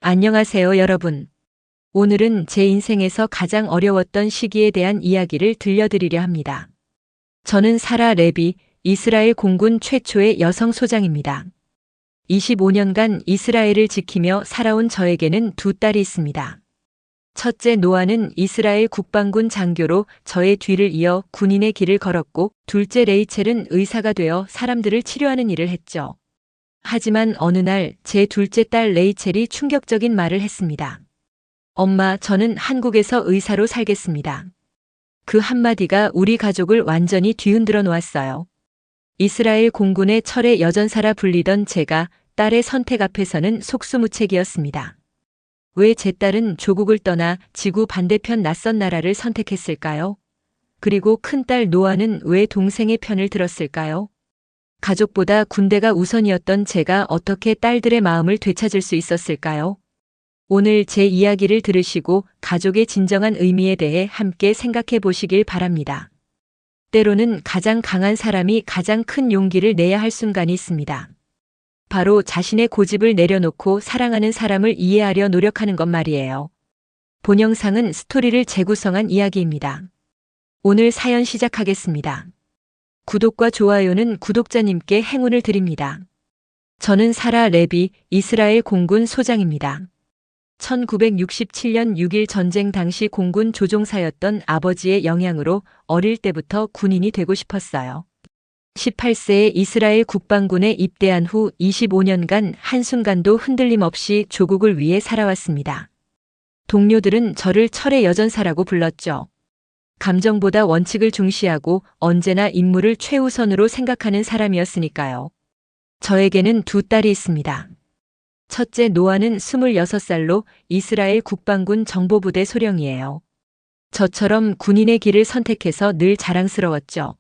안녕하세요, 여러분. 오늘은 제 인생에서 가장 어려웠던 시기에 대한 이야기를 들려드리려 합니다. 저는 사라 레비, 이스라엘 공군 최초의 여성 소장입니다. 25년간 이스라엘을 지키며 살아온 저에게는 두 딸이 있습니다. 첫째 노아는 이스라엘 국방군 장교로 저의 뒤를 이어 군인의 길을 걸었고, 둘째 레이첼은 의사가 되어 사람들을 치료하는 일을 했죠. 하지만 어느 날 제 둘째 딸 레이첼이 충격적인 말을 했습니다. 엄마, 저는 한국에서 의사로 살겠습니다. 그 한마디가 우리 가족을 완전히 뒤흔들어 놓았어요. 이스라엘 공군의 철의 여전사라 불리던 제가 딸의 선택 앞에서는 속수무책이었습니다. 왜 제 딸은 조국을 떠나 지구 반대편 낯선 나라를 선택했을까요? 그리고 큰딸 노아는 왜 동생의 편을 들었을까요? 가족보다 군대가 우선이었던 제가 어떻게 딸들의 마음을 되찾을 수 있었을까요? 오늘 제 이야기를 들으시고 가족의 진정한 의미에 대해 함께 생각해 보시길 바랍니다. 때로는 가장 강한 사람이 가장 큰 용기를 내야 할 순간이 있습니다. 바로 자신의 고집을 내려놓고 사랑하는 사람을 이해하려 노력하는 것 말이에요. 본 영상은 스토리를 재구성한 이야기입니다. 오늘 사연 시작하겠습니다. 구독과 좋아요는 구독자님께 행운을 드립니다. 저는 사라 레비, 이스라엘 공군 소장입니다. 1967년 6.1 전쟁 당시 공군 조종사였던 아버지의 영향으로 어릴 때부터 군인이 되고 싶었어요. 18세에 이스라엘 국방군에 입대한 후 25년간 한순간도 흔들림 없이 조국을 위해 살아왔습니다. 동료들은 저를 철의 여전사라고 불렀죠. 감정보다 원칙을 중시하고 언제나 임무를 최우선으로 생각하는 사람이었으니까요. 저에게는 두 딸이 있습니다. 첫째 노아는 26살로 이스라엘 국방군 정보부대 소령이에요. 저처럼 군인의 길을 선택해서 늘 자랑스러웠죠.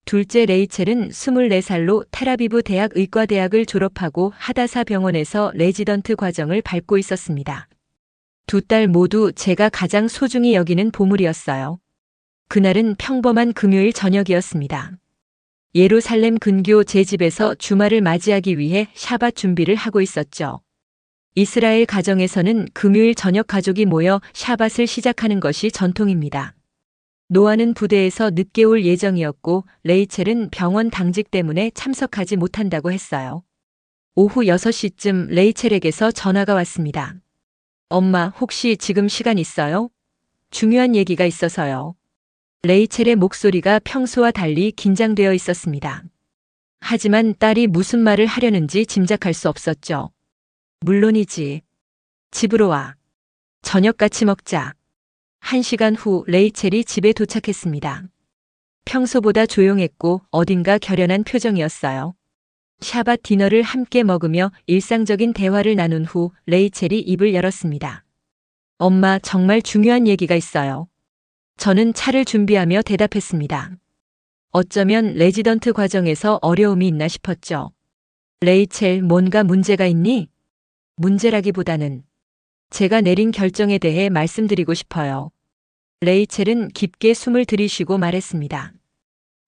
둘째 레이첼은 24살로 텔아비브 대학 의과대학을 졸업하고 하다사 병원에서 레지던트 과정을 밟고 있었습니다. 두 딸 모두 제가 가장 소중히 여기는 보물이었어요. 그날은 평범한 금요일 저녁이었습니다. 예루살렘 근교 제 집에서 주말을 맞이하기 위해 샤밧 준비를 하고 있었죠. 이스라엘 가정에서는 금요일 저녁 가족이 모여 샤밧을 시작하는 것이 전통입니다. 노아는 부대에서 늦게 올 예정이었고 레이첼은 병원 당직 때문에 참석하지 못한다고 했어요. 오후 6시쯤 레이첼에게서 전화가 왔습니다. 엄마, 혹시 지금 시간 있어요? 중요한 얘기가 있어서요. 레이첼의 목소리가 평소와 달리 긴장되어 있었습니다. 하지만 딸이 무슨 말을 하려는지 짐작할 수 없었죠. 물론이지. 집으로 와. 저녁 같이 먹자. 1시간 후 레이첼이 집에 도착했습니다. 평소보다 조용했고 어딘가 결연한 표정이었어요. 샤밧 디너를 함께 먹으며 일상적인 대화를 나눈 후 레이첼이 입을 열었습니다. 엄마, 정말 중요한 얘기가 있어요. 저는 차를 준비하며 대답했습니다. 어쩌면 레지던트 과정에서 어려움이 있나 싶었죠. 레이첼, 뭔가 문제가 있니? 문제라기보다는 제가 내린 결정에 대해 말씀드리고 싶어요. 레이첼은 깊게 숨을 들이쉬고 말했습니다.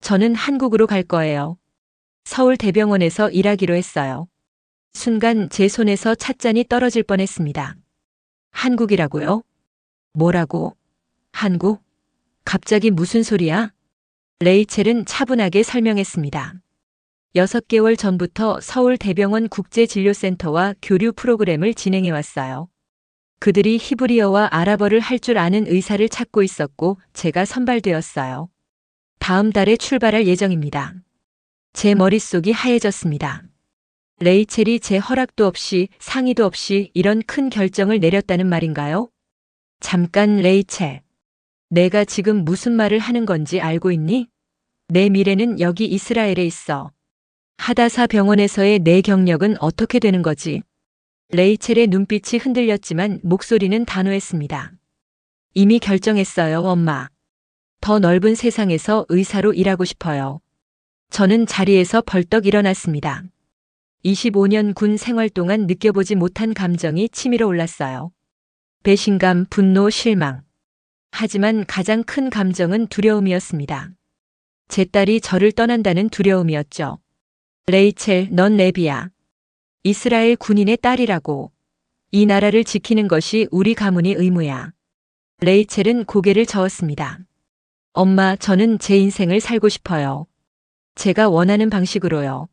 저는 한국으로 갈 거예요. 서울대병원에서 일하기로 했어요. 순간 제 손에서 찻잔이 떨어질 뻔했습니다. 한국이라고요? 뭐라고? 한국? 갑자기 무슨 소리야? 레이첼은 차분하게 설명했습니다. 6개월 전부터 서울대병원 국제진료센터와 교류 프로그램을 진행해왔어요. 그들이 히브리어와 아랍어를 할 줄 아는 의사를 찾고 있었고 제가 선발되었어요. 다음 달에 출발할 예정입니다. 제 머릿속이 하얘졌습니다. 레이첼이 제 허락도 없이 상의도 없이 이런 큰 결정을 내렸다는 말인가요? 잠깐 레이첼. 내가 지금 무슨 말을 하는 건지 알고 있니? 내 미래는 여기 이스라엘에 있어. 하다사 병원에서의 내 경력은 어떻게 되는 거지? 레이첼의 눈빛이 흔들렸지만 목소리는 단호했습니다. 이미 결정했어요, 엄마. 더 넓은 세상에서 의사로 일하고 싶어요. 저는 자리에서 벌떡 일어났습니다. 25년 군 생활 동안 느껴보지 못한 감정이 치밀어 올랐어요. 배신감, 분노, 실망. 하지만 가장 큰 감정은 두려움이었습니다. 제 딸이 저를 떠난다는 두려움이었죠. 레이첼, 넌 레비야. 이스라엘 군인의 딸이라고. 이 나라를 지키는 것이 우리 가문의 의무야. 레이첼은 고개를 저었습니다. 엄마, 저는 제 인생을 살고 싶어요. 제가 원하는 방식으로요.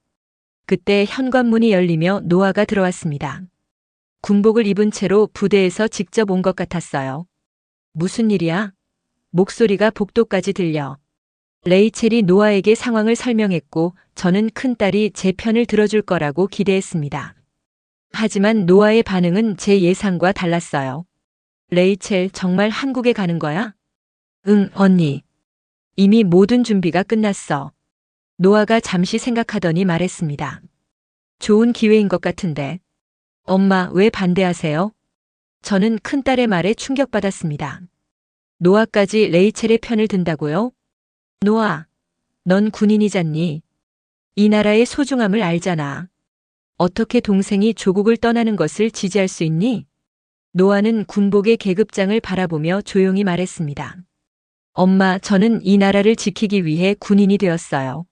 그때 현관문이 열리며 노아가 들어왔습니다. 군복을 입은 채로 부대에서 직접 온 것 같았어요. 무슨 일이야? 목소리가 복도까지 들려. 레이첼이 노아에게 상황을 설명했고 저는 큰딸이 제 편을 들어줄 거라고 기대했습니다. 하지만 노아의 반응은 제 예상과 달랐어요. 레이첼, 정말 한국에 가는 거야? 응, 언니. 이미 모든 준비가 끝났어. 노아가 잠시 생각하더니 말했습니다. 좋은 기회인 것 같은데. 엄마, 왜 반대하세요? 저는 큰딸의 말에 충격받았습니다. 노아까지 레이첼의 편을 든다고요? 노아, 넌 군인이잖니. 이 나라의 소중함을 알잖아. 어떻게 동생이 조국을 떠나는 것을 지지할 수 있니? 노아는 군복의 계급장을 바라보며 조용히 말했습니다. 엄마, 저는 이 나라를 지키기 위해 군인이 되었어요.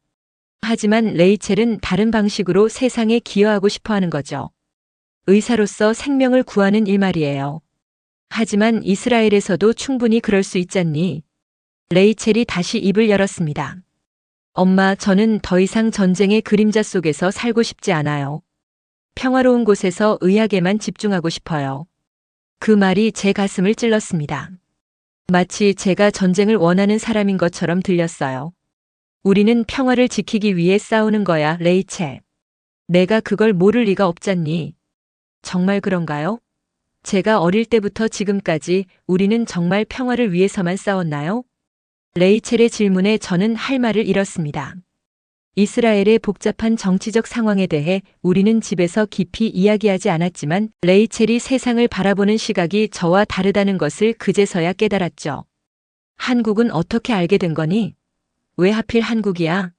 하지만 레이첼은 다른 방식으로 세상에 기여하고 싶어 하는 거죠. 의사로서 생명을 구하는 일 말이에요. 하지만 이스라엘에서도 충분히 그럴 수 있잖니. 레이첼이 다시 입을 열었습니다. 엄마, 저는 더 이상 전쟁의 그림자 속에서 살고 싶지 않아요. 평화로운 곳에서 의학에만 집중하고 싶어요. 그 말이 제 가슴을 찔렀습니다. 마치 제가 전쟁을 원하는 사람인 것처럼 들렸어요. 우리는 평화를 지키기 위해 싸우는 거야, 레이첼. 내가 그걸 모를 리가 없잖니. 정말 그런가요? 제가 어릴 때부터 지금까지 우리는 정말 평화를 위해서만 싸웠나요? 레이첼의 질문에 저는 할 말을 잃었습니다. 이스라엘의 복잡한 정치적 상황에 대해 우리는 집에서 깊이 이야기하지 않았지만 레이첼이 세상을 바라보는 시각이 저와 다르다는 것을 그제서야 깨달았죠. 한국은 어떻게 알게 된 거니? 왜 하필 한국이야?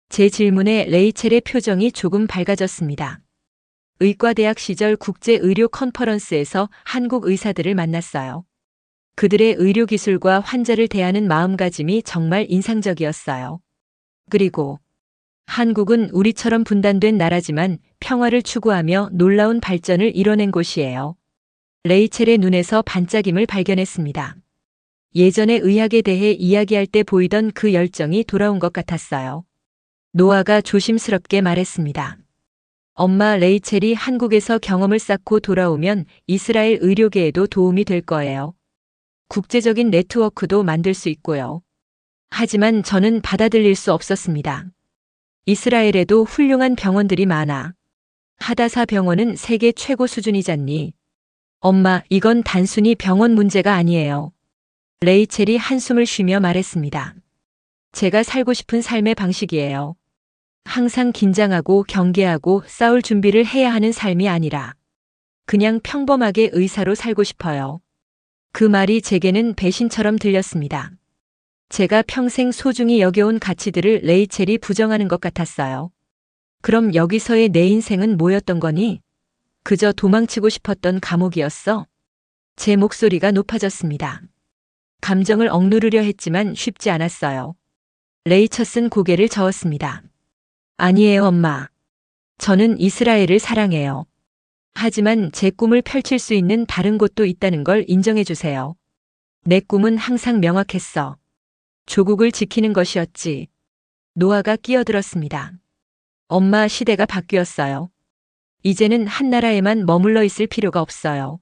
제 질문에 레이첼의 표정이 조금 밝아졌습니다. 의과대학 시절 국제의료 컨퍼런스에서 한국 의사들을 만났어요. 그들의 의료 기술과 환자를 대하는 마음가짐이 정말 인상적이었어요. 그리고 한국은 우리처럼 분단된 나라지만 평화를 추구하며 놀라운 발전을 이뤄낸 곳이에요. 레이첼의 눈에서 반짝임을 발견했습니다. 예전의 의학에 대해 이야기할 때 보이던 그 열정이 돌아온 것 같았어요. 노아가 조심스럽게 말했습니다. 엄마, 레이첼이 한국에서 경험을 쌓고 돌아오면 이스라엘 의료계에도 도움이 될 거예요. 국제적인 네트워크도 만들 수 있고요. 하지만 저는 받아들일 수 없었습니다. 이스라엘에도 훌륭한 병원들이 많아. 하다사 병원은 세계 최고 수준이잖니. 엄마, 이건 단순히 병원 문제가 아니에요. 레이첼이 한숨을 쉬며 말했습니다. 제가 살고 싶은 삶의 방식이에요. 항상 긴장하고 경계하고 싸울 준비를 해야 하는 삶이 아니라 그냥 평범하게 의사로 살고 싶어요. 그 말이 제게는 배신처럼 들렸습니다. 제가 평생 소중히 여겨온 가치들을 레이첼이 부정하는 것 같았어요. 그럼 여기서의 내 인생은 뭐였던 거니? 그저 도망치고 싶었던 감옥이었어? 제 목소리가 높아졌습니다. 감정을 억누르려 했지만 쉽지 않았어요. 레이첼은 고개를 저었습니다. 아니에요, 엄마. 저는 이스라엘을 사랑해요. 하지만 제 꿈을 펼칠 수 있는 다른 곳도 있다는 걸 인정해 주세요. 내 꿈은 항상 명확했어. 조국을 지키는 것이었지. 노아가 끼어들었습니다. 엄마, 시대가 바뀌었어요. 이제는 한 나라에만 머물러 있을 필요가 없어요.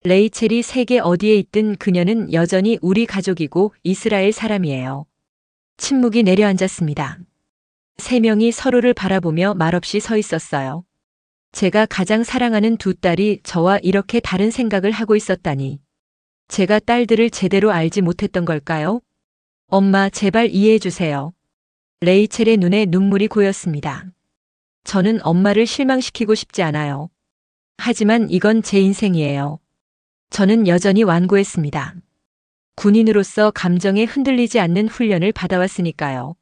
레이첼이 세계 어디에 있든 그녀는 여전히 우리 가족이고 이스라엘 사람이에요. 침묵이 내려앉았습니다. 세 명이 서로를 바라보며 말없이 서 있었어요. 제가 가장 사랑하는 두 딸이 저와 이렇게 다른 생각을 하고 있었다니. 제가 딸들을 제대로 알지 못했던 걸까요? 엄마, 제발 이해해 주세요. 레이첼의 눈에 눈물이 고였습니다. 저는 엄마를 실망시키고 싶지 않아요. 하지만 이건 제 인생이에요. 저는 여전히 완고했습니다. 군인으로서 감정에 흔들리지 않는 훈련을 받아왔으니까요.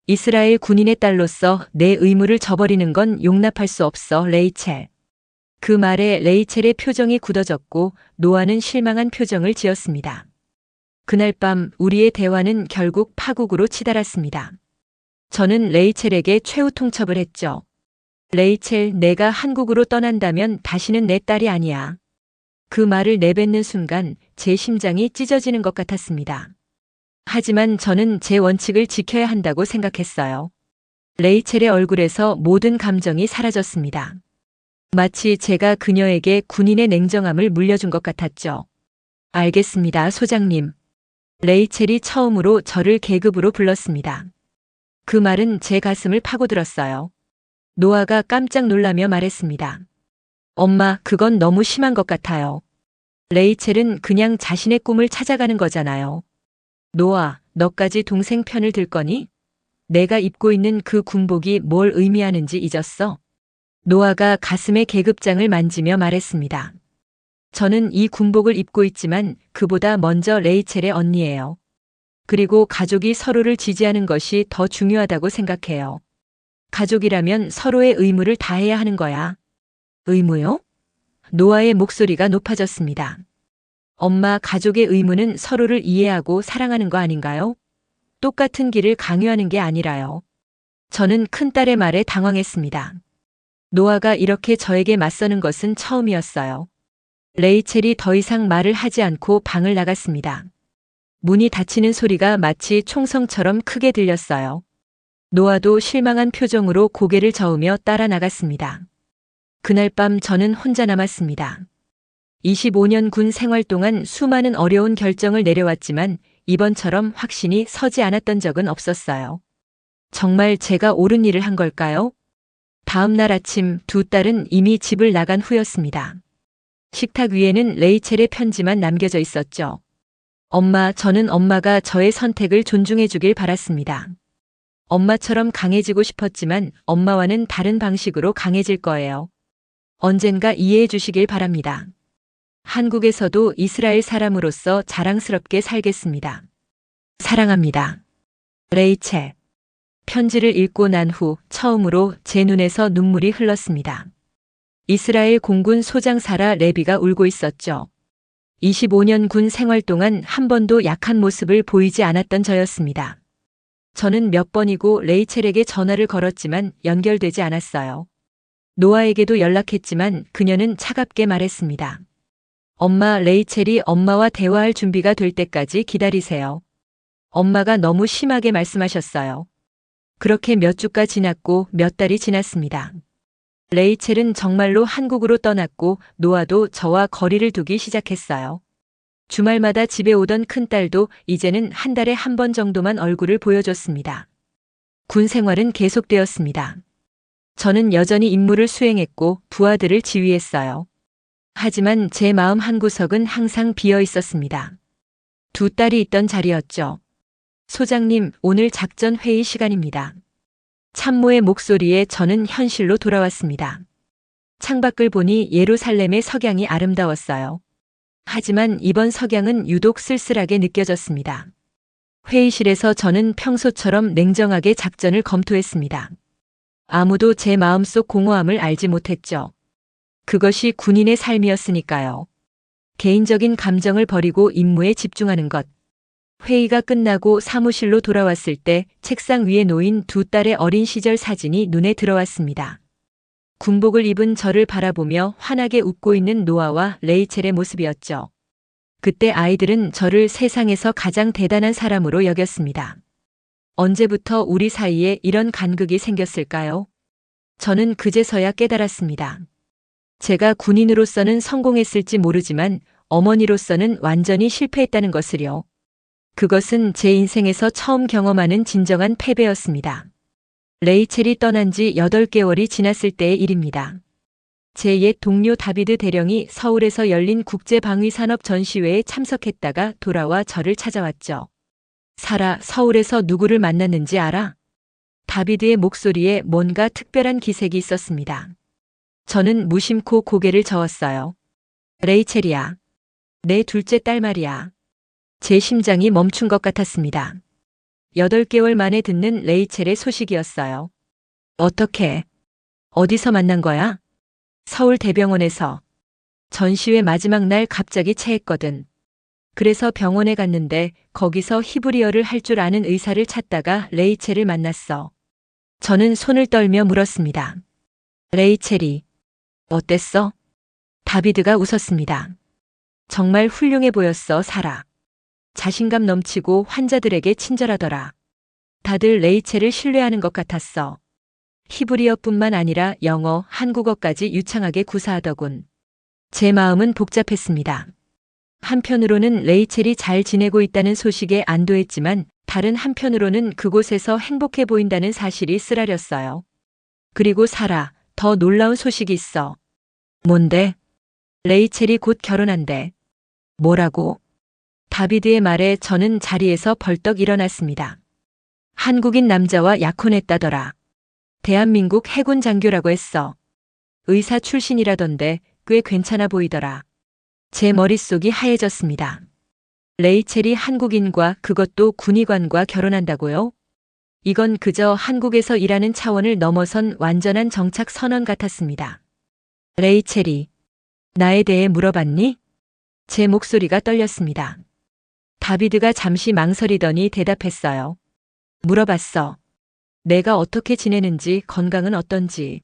이스라엘 군인의 딸로서 내 의무를 저버리는 건 용납할 수 없어, 레이첼. 그 말에 레이첼의 표정이 굳어졌고 노아는 실망한 표정을 지었습니다. 그날 밤 우리의 대화는 결국 파국으로 치달았습니다. 저는 레이첼에게 최후 통첩을 했죠. 레이첼, 내가 한국으로 떠난다면 다시는 내 딸이 아니야. 그 말을 내뱉는 순간 제 심장이 찢어지는 것 같았습니다. 하지만 저는 제 원칙을 지켜야 한다고 생각했어요. 레이첼의 얼굴에서 모든 감정이 사라졌습니다. 마치 제가 그녀에게 군인의 냉정함을 물려준 것 같았죠. 알겠습니다, 소장님. 레이첼이 처음으로 저를 계급으로 불렀습니다. 그 말은 제 가슴을 파고들었어요. 노아가 깜짝 놀라며 말했습니다. 엄마, 그건 너무 심한 것 같아요. 레이첼은 그냥 자신의 꿈을 찾아가는 거잖아요. 노아, 너까지 동생 편을 들 거니? 내가 입고 있는 그 군복이 뭘 의미하는지 잊었어? 노아가 가슴의 계급장을 만지며 말했습니다. 저는 이 군복을 입고 있지만 그보다 먼저 레이첼의 언니예요. 그리고 가족이 서로를 지지하는 것이 더 중요하다고 생각해요. 가족이라면 서로의 의무를 다해야 하는 거야. 의무요? 노아의 목소리가 높아졌습니다. 엄마, 가족의 의무는 서로를 이해하고 사랑하는 거 아닌가요? 똑같은 길을 강요하는 게 아니라요. 저는 큰딸의 말에 당황했습니다. 노아가 이렇게 저에게 맞서는 것은 처음이었어요. 레이첼이 더 이상 말을 하지 않고 방을 나갔습니다. 문이 닫히는 소리가 마치 총성처럼 크게 들렸어요. 노아도 실망한 표정으로 고개를 저으며 따라 나갔습니다. 그날 밤 저는 혼자 남았습니다. 25년 군 생활 동안 수많은 어려운 결정을 내려왔지만 이번처럼 확신이 서지 않았던 적은 없었어요. 정말 제가 옳은 일을 한 걸까요? 다음 날 아침 두 딸은 이미 집을 나간 후였습니다. 식탁 위에는 레이첼의 편지만 남겨져 있었죠. 엄마, 저는 엄마가 저의 선택을 존중해 주길 바랐습니다. 엄마처럼 강해지고 싶었지만 엄마와는 다른 방식으로 강해질 거예요. 언젠가 이해해 주시길 바랍니다. 한국에서도 이스라엘 사람으로서 자랑스럽게 살겠습니다. 사랑합니다. 레이첼. 편지를 읽고 난 후 처음으로 제 눈에서 눈물이 흘렀습니다. 이스라엘 공군 소장 사라 레비가 울고 있었죠. 25년 군 생활 동안 한 번도 약한 모습을 보이지 않았던 저였습니다. 저는 몇 번이고 레이첼에게 전화를 걸었지만 연결되지 않았어요. 노아에게도 연락했지만 그녀는 차갑게 말했습니다. 엄마, 레이첼이 엄마와 대화할 준비가 될 때까지 기다리세요. 엄마가 너무 심하게 말씀하셨어요. 그렇게 몇 주가 지났고 몇 달이 지났습니다. 레이첼은 정말로 한국으로 떠났고 노아도 저와 거리를 두기 시작했어요. 주말마다 집에 오던 큰딸도 이제는 한 달에 한 번 정도만 얼굴을 보여줬습니다. 군 생활은 계속되었습니다. 저는 여전히 임무를 수행했고 부하들을 지휘했어요. 하지만 제 마음 한구석은 항상 비어 있었습니다. 두 딸이 있던 자리였죠. 소장님, 오늘 작전 회의 시간입니다. 참모의 목소리에 저는 현실로 돌아왔습니다. 창밖을 보니 예루살렘의 석양이 아름다웠어요. 하지만 이번 석양은 유독 쓸쓸하게 느껴졌습니다. 회의실에서 저는 평소처럼 냉정하게 작전을 검토했습니다. 아무도 제 마음속 공허함을 알지 못했죠. 그것이 군인의 삶이었으니까요. 개인적인 감정을 버리고 임무에 집중하는 것. 회의가 끝나고 사무실로 돌아왔을 때 책상 위에 놓인 두 딸의 어린 시절 사진이 눈에 들어왔습니다. 군복을 입은 저를 바라보며 환하게 웃고 있는 노아와 레이첼의 모습이었죠. 그때 아이들은 저를 세상에서 가장 대단한 사람으로 여겼습니다. 언제부터 우리 사이에 이런 간극이 생겼을까요? 저는 그제서야 깨달았습니다. 제가 군인으로서는 성공했을지 모르지만 어머니로서는 완전히 실패했다는 것을요. 그것은 제 인생에서 처음 경험하는 진정한 패배였습니다. 레이첼이 떠난 지 8개월이 지났을 때의 일입니다. 제 옛 동료 다비드 대령이 서울에서 열린 국제방위산업 전시회에 참석했다가 돌아와 저를 찾아왔죠. 사라, 서울에서 누구를 만났는지 알아? 다비드의 목소리에 뭔가 특별한 기색이 있었습니다. 저는 무심코 고개를 저었어요. 레이첼이야. 내 둘째 딸 말이야. 제 심장이 멈춘 것 같았습니다. 8개월 만에 듣는 레이첼의 소식이었어요. 어떻게? 어디서 만난 거야? 서울 대병원에서. 전시회 마지막 날 갑자기 체했거든. 그래서 병원에 갔는데 거기서 히브리어를 할 줄 아는 의사를 찾다가 레이첼을 만났어. 저는 손을 떨며 물었습니다. 레이첼이 어땠어? 다비드가 웃었습니다. 정말 훌륭해 보였어, 사라. 자신감 넘치고 환자들에게 친절하더라. 다들 레이첼을 신뢰하는 것 같았어. 히브리어뿐만 아니라 영어, 한국어까지 유창하게 구사하더군. 제 마음은 복잡했습니다. 한편으로는 레이첼이 잘 지내고 있다는 소식에 안도했지만 다른 한편으로는 그곳에서 행복해 보인다는 사실이 쓰라렸어요. 그리고 사라, 더 놀라운 소식이 있어. 뭔데? 레이첼이 곧 결혼한대. 뭐라고? 다비드의 말에 저는 자리에서 벌떡 일어났습니다. 한국인 남자와 약혼했다더라. 대한민국 해군 장교라고 했어. 의사 출신이라던데 꽤 괜찮아 보이더라. 제 머릿속이 하얘졌습니다. 레이첼이 한국인과 그것도 군의관과 결혼한다고요? 이건 그저 한국에서 일하는 차원을 넘어선 완전한 정착 선언 같았습니다. 레이첼이 나에 대해 물어봤니? 제 목소리가 떨렸습니다. 다비드가 잠시 망설이더니 대답했어요. 물어봤어. 내가 어떻게 지내는지, 건강은 어떤지.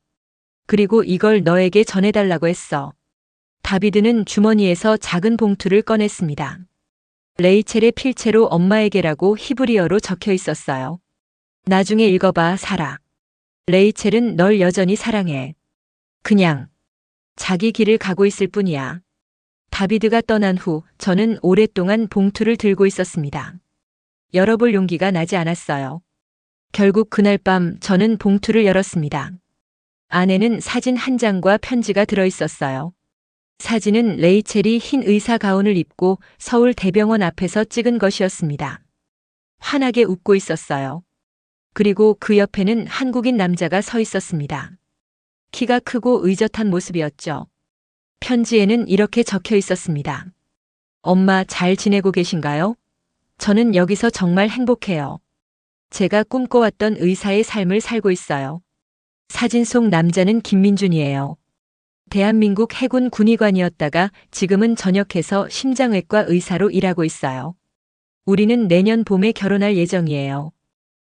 그리고 이걸 너에게 전해달라고 했어. 다비드는 주머니에서 작은 봉투를 꺼냈습니다. 레이첼의 필체로 엄마에게라고 히브리어로 적혀 있었어요. 나중에 읽어봐, 사라. 레이첼은 널 여전히 사랑해. 그냥 자기 길을 가고 있을 뿐이야. 다비드가 떠난 후 저는 오랫동안 봉투를 들고 있었습니다. 열어볼 용기가 나지 않았어요. 결국 그날 밤 저는 봉투를 열었습니다. 안에는 사진 한 장과 편지가 들어있었어요. 사진은 레이첼이 흰 의사 가운을 입고 서울 대병원 앞에서 찍은 것이었습니다. 환하게 웃고 있었어요. 그리고 그 옆에는 한국인 남자가 서 있었습니다. 키가 크고 의젓한 모습이었죠. 편지에는 이렇게 적혀 있었습니다. 엄마 잘 지내고 계신가요? 저는 여기서 정말 행복해요. 제가 꿈꿔왔던 의사의 삶을 살고 있어요. 사진 속 남자는 김민준이에요. 대한민국 해군 군의관이었다가 지금은 전역해서 심장외과 의사로 일하고 있어요. 우리는 내년 봄에 결혼할 예정이에요.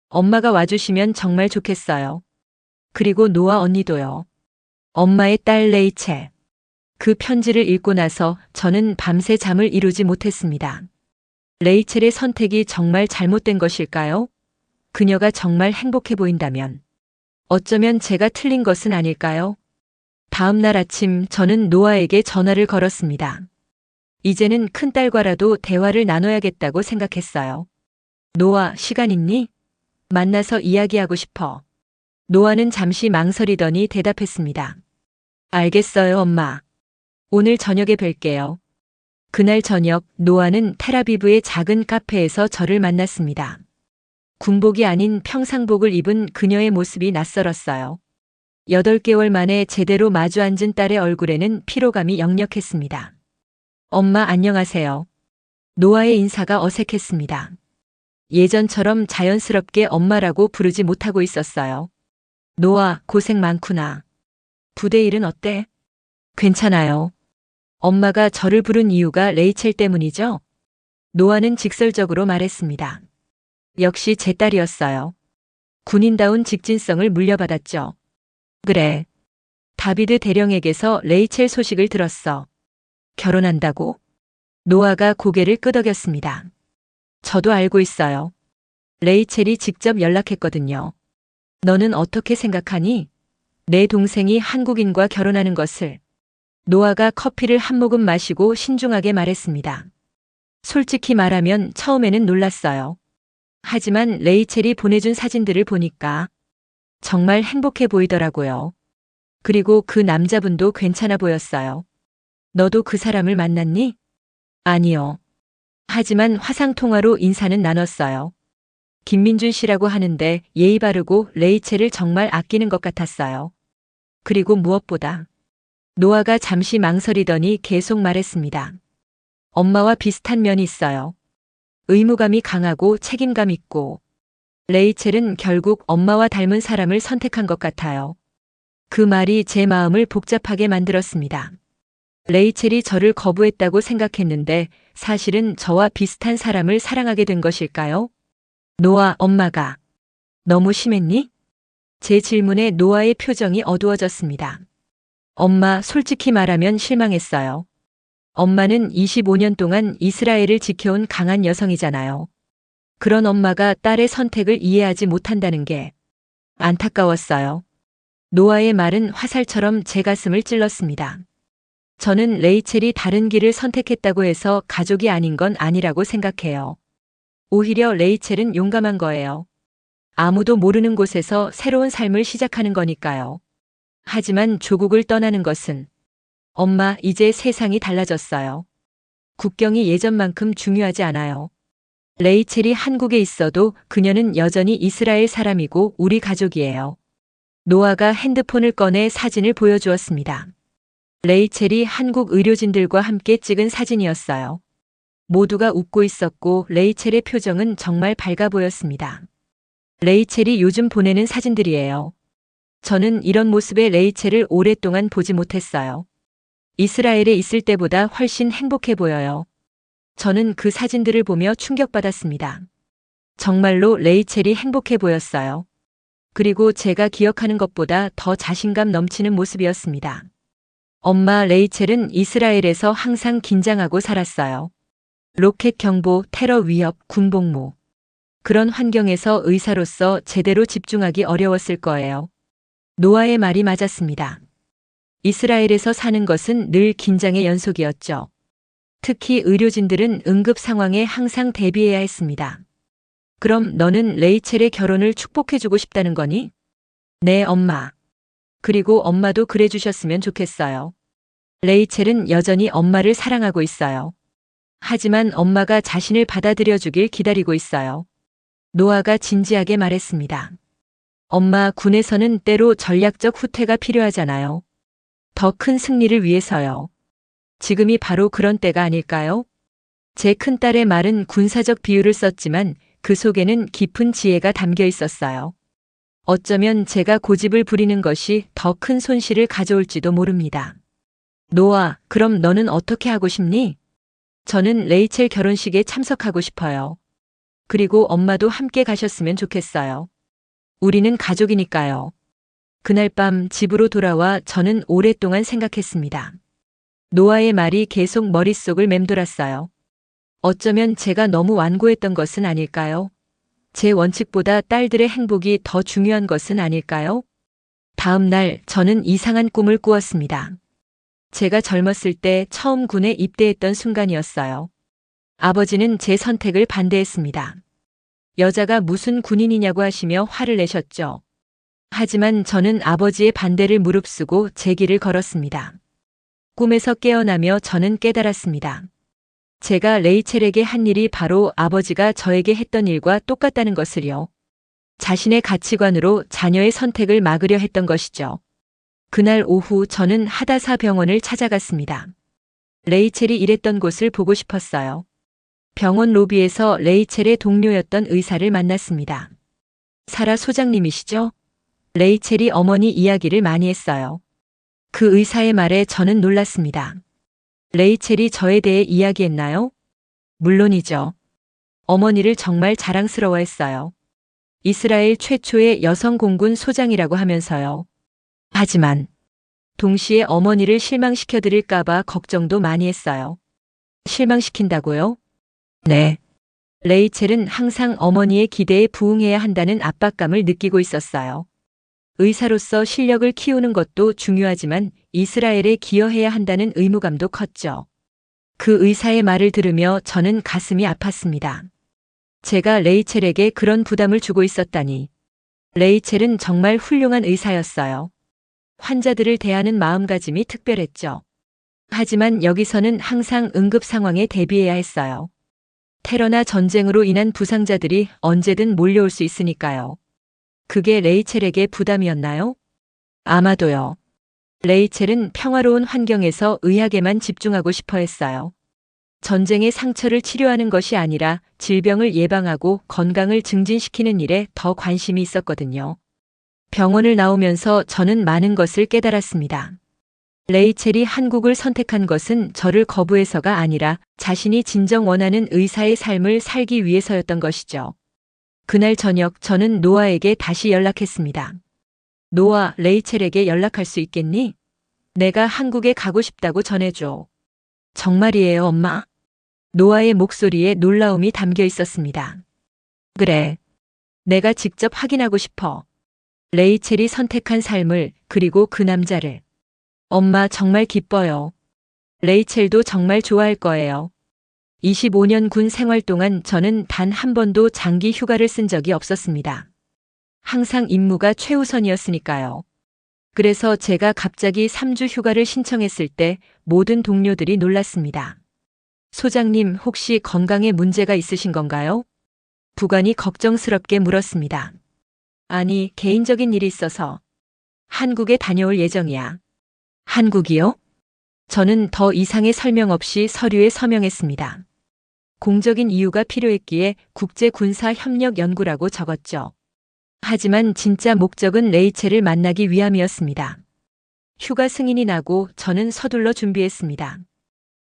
엄마가 와주시면 정말 좋겠어요. 그리고 노아 언니도요. 엄마의 딸 레이첼. 그 편지를 읽고 나서 저는 밤새 잠을 이루지 못했습니다. 레이첼의 선택이 정말 잘못된 것일까요? 그녀가 정말 행복해 보인다면 어쩌면 제가 틀린 것은 아닐까요? 다음 날 아침 저는 노아에게 전화를 걸었습니다. 이제는 큰딸과라도 대화를 나눠야겠다고 생각했어요. 노아, 시간 있니? 만나서 이야기하고 싶어. 노아는 잠시 망설이더니 대답했습니다. 알겠어요, 엄마. 오늘 저녁에 뵐게요. 그날 저녁 노아는 텔아비브의 작은 카페에서 저를 만났습니다. 군복이 아닌 평상복을 입은 그녀의 모습이 낯설었어요. 8개월 만에 제대로 마주 앉은 딸의 얼굴에는 피로감이 역력했습니다. 엄마 안녕하세요. 노아의 인사가 어색했습니다. 예전처럼 자연스럽게 엄마라고 부르지 못하고 있었어요. 노아, 고생 많구나. 부대 일은 어때? 괜찮아요. 엄마가 저를 부른 이유가 레이첼 때문이죠? 노아는 직설적으로 말했습니다. 역시 제 딸이었어요. 군인다운 직진성을 물려받았죠. 그래. 다비드 대령에게서 레이첼 소식을 들었어. 결혼한다고? 노아가 고개를 끄덕였습니다. 저도 알고 있어요. 레이첼이 직접 연락했거든요. 너는 어떻게 생각하니? 내 동생이 한국인과 결혼하는 것을. 노아가 커피를 한 모금 마시고 신중하게 말했습니다. 솔직히 말하면 처음에는 놀랐어요. 하지만 레이첼이 보내준 사진들을 보니까 정말 행복해 보이더라고요. 그리고 그 남자분도 괜찮아 보였어요. 너도 그 사람을 만났니? 아니요. 하지만 화상통화로 인사는 나눴어요. 김민준 씨라고 하는데 예의 바르고 레이첼을 정말 아끼는 것 같았어요. 그리고 무엇보다 노아가 잠시 망설이더니 계속 말했습니다. 엄마와 비슷한 면이 있어요. 의무감이 강하고 책임감 있고. 레이첼은 결국 엄마와 닮은 사람을 선택한 것 같아요. 그 말이 제 마음을 복잡하게 만들었습니다. 레이첼이 저를 거부했다고 생각했는데 사실은 저와 비슷한 사람을 사랑하게 된 것일까요? 노아, 엄마가 너무 심했니? 제 질문에 노아의 표정이 어두워졌습니다. 엄마, 솔직히 말하면 실망했어요. 엄마는 25년 동안 이스라엘을 지켜온 강한 여성이잖아요. 그런 엄마가 딸의 선택을 이해하지 못한다는 게 안타까웠어요. 노아의 말은 화살처럼 제 가슴을 찔렀습니다. 저는 레이첼이 다른 길을 선택했다고 해서 가족이 아닌 건 아니라고 생각해요. 오히려 레이첼은 용감한 거예요. 아무도 모르는 곳에서 새로운 삶을 시작하는 거니까요. 하지만 조국을 떠나는 것은 엄마, 이제 세상이 달라졌어요. 국경이 예전만큼 중요하지 않아요. 레이첼이 한국에 있어도 그녀는 여전히 이스라엘 사람이고 우리 가족이에요. 노아가 핸드폰을 꺼내 사진을 보여주었습니다. 레이첼이 한국 의료진들과 함께 찍은 사진이었어요. 모두가 웃고 있었고 레이첼의 표정은 정말 밝아 보였습니다. 레이첼이 요즘 보내는 사진들이에요. 저는 이런 모습의 레이첼을 오랫동안 보지 못했어요. 이스라엘에 있을 때보다 훨씬 행복해 보여요. 저는 그 사진들을 보며 충격받았습니다. 정말로 레이첼이 행복해 보였어요. 그리고 제가 기억하는 것보다 더 자신감 넘치는 모습이었습니다. 엄마 레이첼은 이스라엘에서 항상 긴장하고 살았어요. 로켓 경보, 테러 위협, 군복무. 그런 환경에서 의사로서 제대로 집중하기 어려웠을 거예요. 노아의 말이 맞았습니다. 이스라엘에서 사는 것은 늘 긴장의 연속이었죠. 특히 의료진들은 응급 상황에 항상 대비해야 했습니다. 그럼 너는 레이첼의 결혼을 축복해주고 싶다는 거니? 네, 엄마. 그리고 엄마도 그래 주셨으면 좋겠어요. 레이첼은 여전히 엄마를 사랑하고 있어요. 하지만 엄마가 자신을 받아들여 주길 기다리고 있어요. 노아가 진지하게 말했습니다. 엄마, 군에서는 때로 전략적 후퇴가 필요하잖아요. 더 큰 승리를 위해서요. 지금이 바로 그런 때가 아닐까요? 제 큰딸의 말은 군사적 비유를 썼지만 그 속에는 깊은 지혜가 담겨 있었어요. 어쩌면 제가 고집을 부리는 것이 더 큰 손실을 가져올지도 모릅니다. 노아, 그럼 너는 어떻게 하고 싶니? 저는 레이첼 결혼식에 참석하고 싶어요. 그리고 엄마도 함께 가셨으면 좋겠어요. 우리는 가족이니까요. 그날 밤 집으로 돌아와 저는 오랫동안 생각했습니다. 노아의 말이 계속 머릿속을 맴돌았어요. 어쩌면 제가 너무 완고했던 것은 아닐까요? 제 원칙보다 딸들의 행복이 더 중요한 것은 아닐까요? 다음 날 저는 이상한 꿈을 꾸었습니다. 제가 젊었을 때 처음 군에 입대했던 순간이었어요. 아버지는 제 선택을 반대했습니다. 여자가 무슨 군인이냐고 하시며 화를 내셨죠. 하지만 저는 아버지의 반대를 무릅쓰고 제 길을 걸었습니다. 꿈에서 깨어나며 저는 깨달았습니다. 제가 레이첼에게 한 일이 바로 아버지가 저에게 했던 일과 똑같다는 것을요. 자신의 가치관으로 자녀의 선택을 막으려 했던 것이죠. 그날 오후 저는 하다사 병원을 찾아갔습니다. 레이첼이 일했던 곳을 보고 싶었어요. 병원 로비에서 레이첼의 동료였던 의사를 만났습니다. 사라 소장님이시죠? 레이첼이 어머니 이야기를 많이 했어요. 그 의사의 말에 저는 놀랐습니다. 레이첼이 저에 대해 이야기했나요? 물론이죠. 어머니를 정말 자랑스러워했어요. 이스라엘 최초의 여성 공군 소장이라고 하면서요. 하지만 동시에 어머니를 실망시켜드릴까봐 걱정도 많이 했어요. 실망시킨다고요? 네. 레이첼은 항상 어머니의 기대에 부응해야 한다는 압박감을 느끼고 있었어요. 의사로서 실력을 키우는 것도 중요하지만 이스라엘에 기여해야 한다는 의무감도 컸죠. 그 의사의 말을 들으며 저는 가슴이 아팠습니다. 제가 레이첼에게 그런 부담을 주고 있었다니. 레이첼은 정말 훌륭한 의사였어요. 환자들을 대하는 마음가짐이 특별했죠. 하지만 여기서는 항상 응급 상황에 대비해야 했어요. 테러나 전쟁으로 인한 부상자들이 언제든 몰려올 수 있으니까요. 그게 레이첼에게 부담이었나요? 아마도요. 레이첼은 평화로운 환경에서 의학에만 집중하고 싶어 했어요. 전쟁의 상처를 치료하는 것이 아니라 질병을 예방하고 건강을 증진시키는 일에 더 관심이 있었거든요. 병원을 나오면서 저는 많은 것을 깨달았습니다. 레이첼이 한국을 선택한 것은 저를 거부해서가 아니라 자신이 진정 원하는 의사의 삶을 살기 위해서였던 것이죠. 그날 저녁 저는 노아에게 다시 연락했습니다. 노아, 레이첼에게 연락할 수 있겠니? 내가 한국에 가고 싶다고 전해줘. 정말이에요, 엄마? 노아의 목소리에 놀라움이 담겨 있었습니다. 그래. 내가 직접 확인하고 싶어. 레이첼이 선택한 삶을, 그리고 그 남자를. 엄마 정말 기뻐요. 레이첼도 정말 좋아할 거예요. 25년 군 생활 동안 저는 단 한 번도 장기 휴가를 쓴 적이 없었습니다. 항상 임무가 최우선이었으니까요. 그래서 제가 갑자기 3주 휴가를 신청했을 때 모든 동료들이 놀랐습니다. 소장님, 혹시 건강에 문제가 있으신 건가요? 부관이 걱정스럽게 물었습니다. 아니, 개인적인 일이 있어서. 한국에 다녀올 예정이야. 한국이요? 저는 더 이상의 설명 없이 서류에 서명했습니다. 공적인 이유가 필요했기에 국제군사협력연구라고 적었죠. 하지만 진짜 목적은 레이첼을 만나기 위함이었습니다. 휴가 승인이 나고 저는 서둘러 준비했습니다.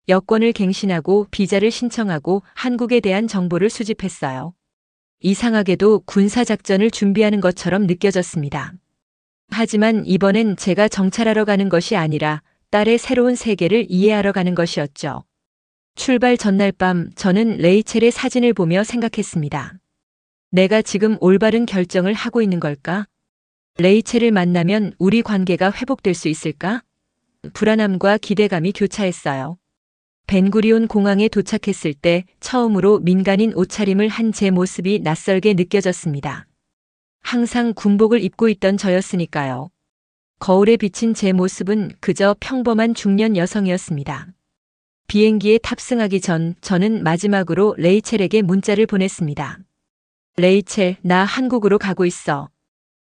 여권을 갱신하고 비자를 신청하고 한국에 대한 정보를 수집했어요. 이상하게도 군사작전을 준비하는 것처럼 느껴졌습니다. 하지만 이번엔 제가 정찰하러 가는 것이 아니라 딸의 새로운 세계를 이해하러 가는 것이었죠. 출발 전날 밤 저는 레이첼의 사진을 보며 생각했습니다. 내가 지금 올바른 결정을 하고 있는 걸까? 레이첼을 만나면 우리 관계가 회복될 수 있을까? 불안함과 기대감이 교차했어요. 벤구리온 공항에 도착했을 때 처음으로 민간인 옷차림을 한 제 모습이 낯설게 느껴졌습니다. 항상 군복을 입고 있던 저였으니까요. 거울에 비친 제 모습은 그저 평범한 중년 여성이었습니다. 비행기에 탑승하기 전 저는 마지막으로 레이첼에게 문자를 보냈습니다. 레이첼, 나 한국으로 가고 있어.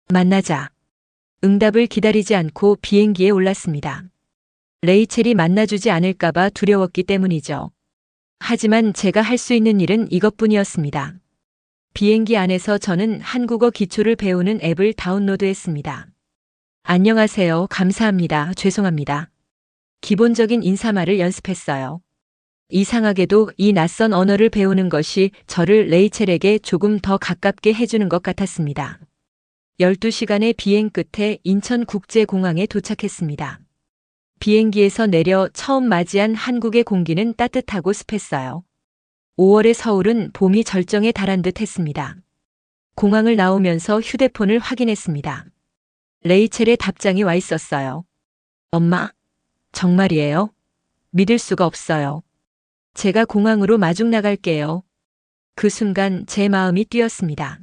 만나자. 응답을 기다리지 않고 비행기에 올랐습니다. 레이첼이 만나주지 않을까봐 두려웠기 때문이죠. 하지만 제가 할 수 있는 일은 이것뿐이었습니다. 비행기 안에서 저는 한국어 기초를 배우는 앱을 다운로드했습니다. 안녕하세요. 감사합니다. 죄송합니다. 기본적인 인사말을 연습했어요. 이상하게도 이 낯선 언어를 배우는 것이 저를 레이첼에게 조금 더 가깝게 해주는 것 같았습니다. 12시간의 비행 끝에 인천국제공항에 도착했습니다. 비행기에서 내려 처음 맞이한 한국의 공기는 따뜻하고 습했어요. 5월의 서울은 봄이 절정에 달한 듯 했습니다. 공항을 나오면서 휴대폰을 확인했습니다. 레이첼의 답장이 와 있었어요. 엄마, 정말이에요? 믿을 수가 없어요. 제가 공항으로 마중 나갈게요. 그 순간 제 마음이 뛰었습니다.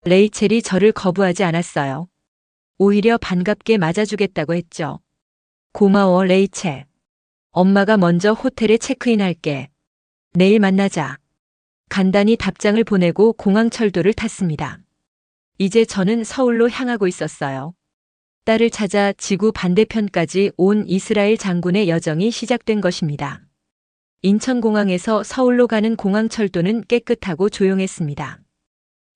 레이첼이 저를 거부하지 않았어요. 오히려 반갑게 맞아주겠다고 했죠. 고마워, 레이첼. 엄마가 먼저 호텔에 체크인할게. 내일 만나자. 간단히 답장을 보내고 공항 철도를 탔습니다. 이제 저는 서울로 향하고 있었어요. 딸을 찾아 지구 반대편까지 온 이스라엘 장군의 여정이 시작된 것입니다. 인천공항에서 서울로 가는 공항 철도는 깨끗하고 조용했습니다.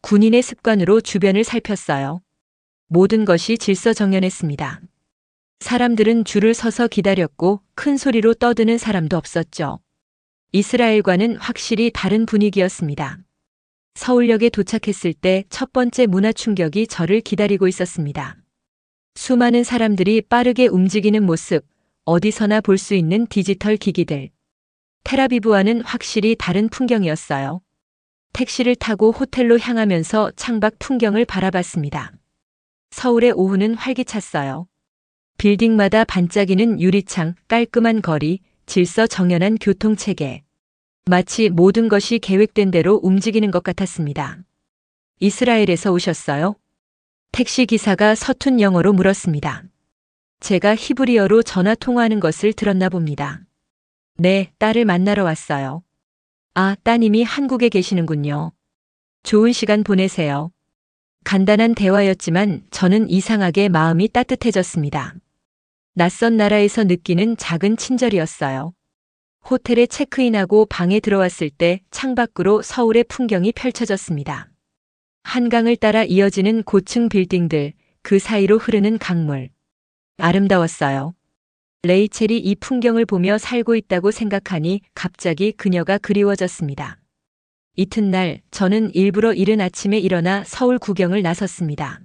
군인의 습관으로 주변을 살폈어요. 모든 것이 질서정연했습니다. 사람들은 줄을 서서 기다렸고 큰 소리로 떠드는 사람도 없었죠. 이스라엘과는 확실히 다른 분위기였습니다. 서울역에 도착했을 때 첫 번째 문화 충격이 저를 기다리고 있었습니다. 수많은 사람들이 빠르게 움직이는 모습, 어디서나 볼 수 있는 디지털 기기들. 텔아비브와는 확실히 다른 풍경이었어요. 택시를 타고 호텔로 향하면서 창밖 풍경을 바라봤습니다. 서울의 오후는 활기찼어요. 빌딩마다 반짝이는 유리창, 깔끔한 거리, 질서정연한 교통체계. 마치 모든 것이 계획된 대로 움직이는 것 같았습니다. 이스라엘에서 오셨어요? 택시 기사가 서툰 영어로 물었습니다. 제가 히브리어로 전화 통화하는 것을 들었나 봅니다. 네, 딸을 만나러 왔어요. 아, 따님이 한국에 계시는군요. 좋은 시간 보내세요. 간단한 대화였지만 저는 이상하게 마음이 따뜻해졌습니다. 낯선 나라에서 느끼는 작은 친절이었어요. 호텔에 체크인하고 방에 들어왔을 때 창밖으로 서울의 풍경이 펼쳐졌습니다. 한강을 따라 이어지는 고층 빌딩들, 그 사이로 흐르는 강물. 아름다웠어요. 레이첼이 이 풍경을 보며 살고 있다고 생각하니 갑자기 그녀가 그리워졌습니다. 이튿날 저는 일부러 이른 아침에 일어나 서울 구경을 나섰습니다.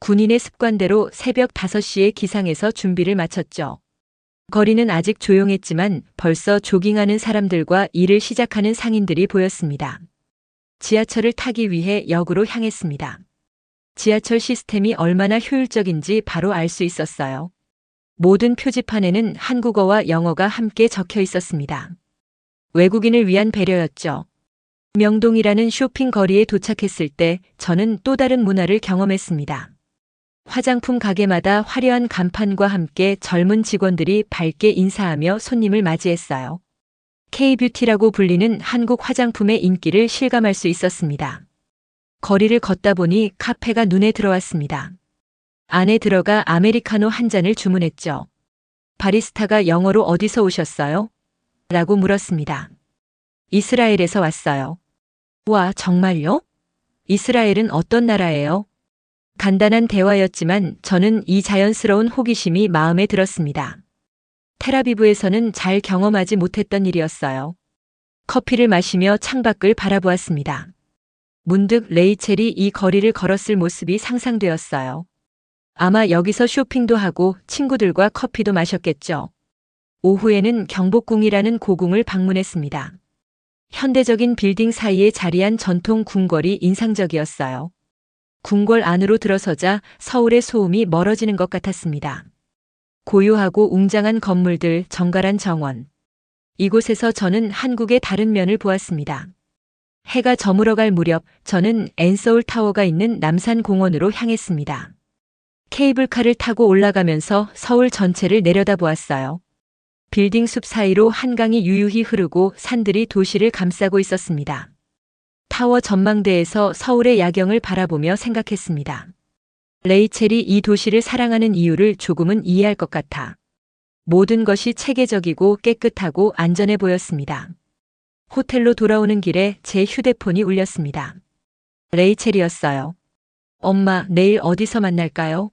군인의 습관대로 새벽 5시에 기상해서 준비를 마쳤죠. 거리는 아직 조용했지만 벌써 조깅하는 사람들과 일을 시작하는 상인들이 보였습니다. 지하철을 타기 위해 역으로 향했습니다. 지하철 시스템이 얼마나 효율적인지 바로 알 수 있었어요. 모든 표지판에는 한국어와 영어가 함께 적혀 있었습니다. 외국인을 위한 배려였죠. 명동이라는 쇼핑 거리에 도착했을 때 저는 또 다른 문화를 경험했습니다. 화장품 가게마다 화려한 간판과 함께 젊은 직원들이 밝게 인사하며 손님을 맞이했어요. K-뷰티라고 불리는 한국 화장품의 인기를 실감할 수 있었습니다. 거리를 걷다 보니 카페가 눈에 들어왔습니다. 안에 들어가 아메리카노 한 잔을 주문했죠. 바리스타가 영어로 어디서 오셨어요? 라고 물었습니다. 이스라엘에서 왔어요. 와, 정말요? 이스라엘은 어떤 나라예요? 간단한 대화였지만 저는 이 자연스러운 호기심이 마음에 들었습니다. 텔아비브에서는 잘 경험하지 못했던 일이었어요. 커피를 마시며 창밖을 바라보았습니다. 문득 레이첼이 이 거리를 걸었을 모습이 상상되었어요. 아마 여기서 쇼핑도 하고 친구들과 커피도 마셨겠죠. 오후에는 경복궁이라는 고궁을 방문했습니다. 현대적인 빌딩 사이에 자리한 전통 궁궐이 인상적이었어요. 궁궐 안으로 들어서자 서울의 소음이 멀어지는 것 같았습니다. 고요하고 웅장한 건물들, 정갈한 정원. 이곳에서 저는 한국의 다른 면을 보았습니다. 해가 저물어갈 무렵 저는 앤서울 타워가 있는 남산공원으로 향했습니다. 케이블카를 타고 올라가면서 서울 전체를 내려다보았어요. 빌딩 숲 사이로 한강이 유유히 흐르고 산들이 도시를 감싸고 있었습니다. 타워 전망대에서 서울의 야경을 바라보며 생각했습니다. 레이첼이 이 도시를 사랑하는 이유를 조금은 이해할 것 같아. 모든 것이 체계적이고 깨끗하고 안전해 보였습니다. 호텔로 돌아오는 길에 제 휴대폰이 울렸습니다. 레이첼이었어요. 엄마, 내일 어디서 만날까요?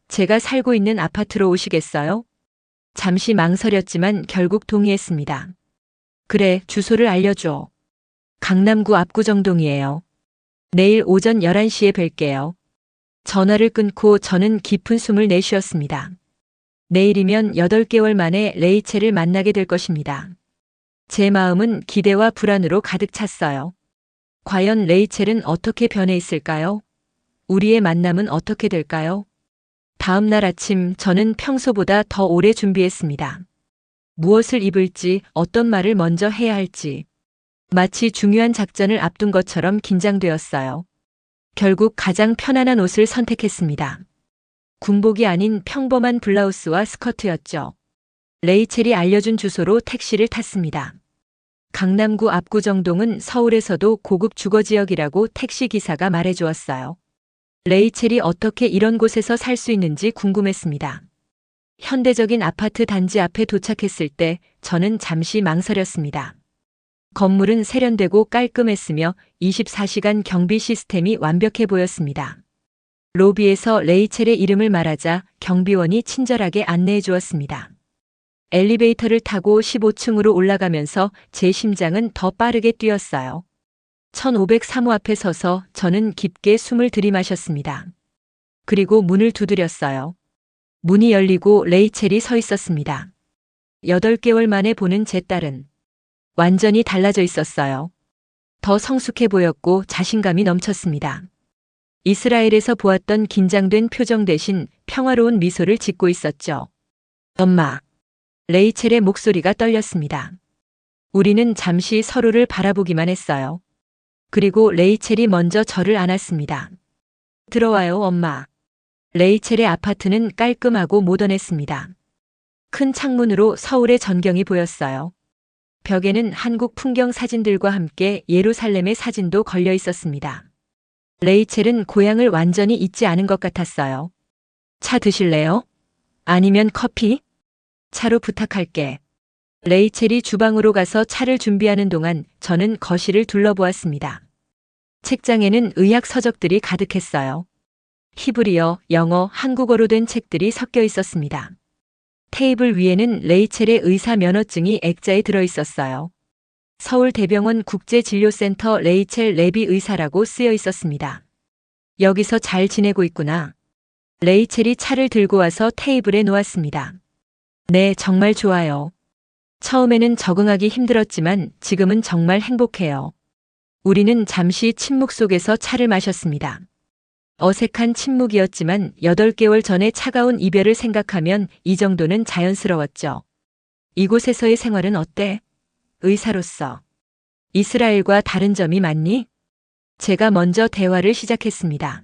제가 살고 있는 아파트로 오시겠어요? 잠시 망설였지만 결국 동의했습니다. 그래, 주소를 알려줘. 강남구 압구정동이에요. 내일 오전 11시에 뵐게요. 전화를 끊고 저는 깊은 숨을 내쉬었습니다. 내일이면 8개월 만에 레이첼을 만나게 될 것입니다. 제 마음은 기대와 불안으로 가득 찼어요. 과연 레이첼은 어떻게 변해 있을까요? 우리의 만남은 어떻게 될까요? 다음 날 아침 저는 평소보다 더 오래 준비했습니다. 무엇을 입을지, 어떤 말을 먼저 해야 할지. 마치 중요한 작전을 앞둔 것처럼 긴장되었어요. 결국 가장 편안한 옷을 선택했습니다. 군복이 아닌 평범한 블라우스와 스커트였죠. 레이첼이 알려준 주소로 택시를 탔습니다. 강남구 압구정동은 서울에서도 고급 주거지역이라고 택시기사가 말해주었어요. 레이첼이 어떻게 이런 곳에서 살 수 있는지 궁금했습니다. 현대적인 아파트 단지 앞에 도착했을 때 저는 잠시 망설였습니다. 건물은 세련되고 깔끔했으며 24시간 경비 시스템이 완벽해 보였습니다. 로비에서 레이첼의 이름을 말하자 경비원이 친절하게 안내해 주었습니다. 엘리베이터를 타고 15층으로 올라가면서 제 심장은 더 빠르게 뛰었어요. 1503호 앞에 서서 저는 깊게 숨을 들이마셨습니다. 그리고 문을 두드렸어요. 문이 열리고 레이첼이 서 있었습니다. 8개월 만에 보는 제 딸은 완전히 달라져 있었어요. 더 성숙해 보였고 자신감이 넘쳤습니다. 이스라엘에서 보았던 긴장된 표정 대신 평화로운 미소를 짓고 있었죠. 엄마. 레이첼의 목소리가 떨렸습니다. 우리는 잠시 서로를 바라보기만 했어요. 그리고 레이첼이 먼저 저를 안았습니다. 들어와요, 엄마. 레이첼의 아파트는 깔끔하고 모던했습니다. 큰 창문으로 서울의 전경이 보였어요. 벽에는 한국 풍경 사진들과 함께 예루살렘의 사진도 걸려 있었습니다. 레이첼은 고향을 완전히 잊지 않은 것 같았어요. 차 드실래요? 아니면 커피? 차로 부탁할게. 레이첼이 주방으로 가서 차를 준비하는 동안 저는 거실을 둘러보았습니다. 책장에는 의학 서적들이 가득했어요. 히브리어, 영어, 한국어로 된 책들이 섞여 있었습니다. 테이블 위에는 레이첼의 의사 면허증이 액자에 들어 있었어요. 서울대병원 국제진료센터 레이첼 레비 의사라고 쓰여 있었습니다. 여기서 잘 지내고 있구나. 레이첼이 차를 들고 와서 테이블에 놓았습니다. 네, 정말 좋아요. 처음에는 적응하기 힘들었지만 지금은 정말 행복해요. 우리는 잠시 침묵 속에서 차를 마셨습니다. 어색한 침묵이었지만 8개월 전에 차가운 이별을 생각하면 이 정도는 자연스러웠죠. 이곳에서의 생활은 어때? 의사로서. 이스라엘과 다른 점이 많니? 제가 먼저 대화를 시작했습니다.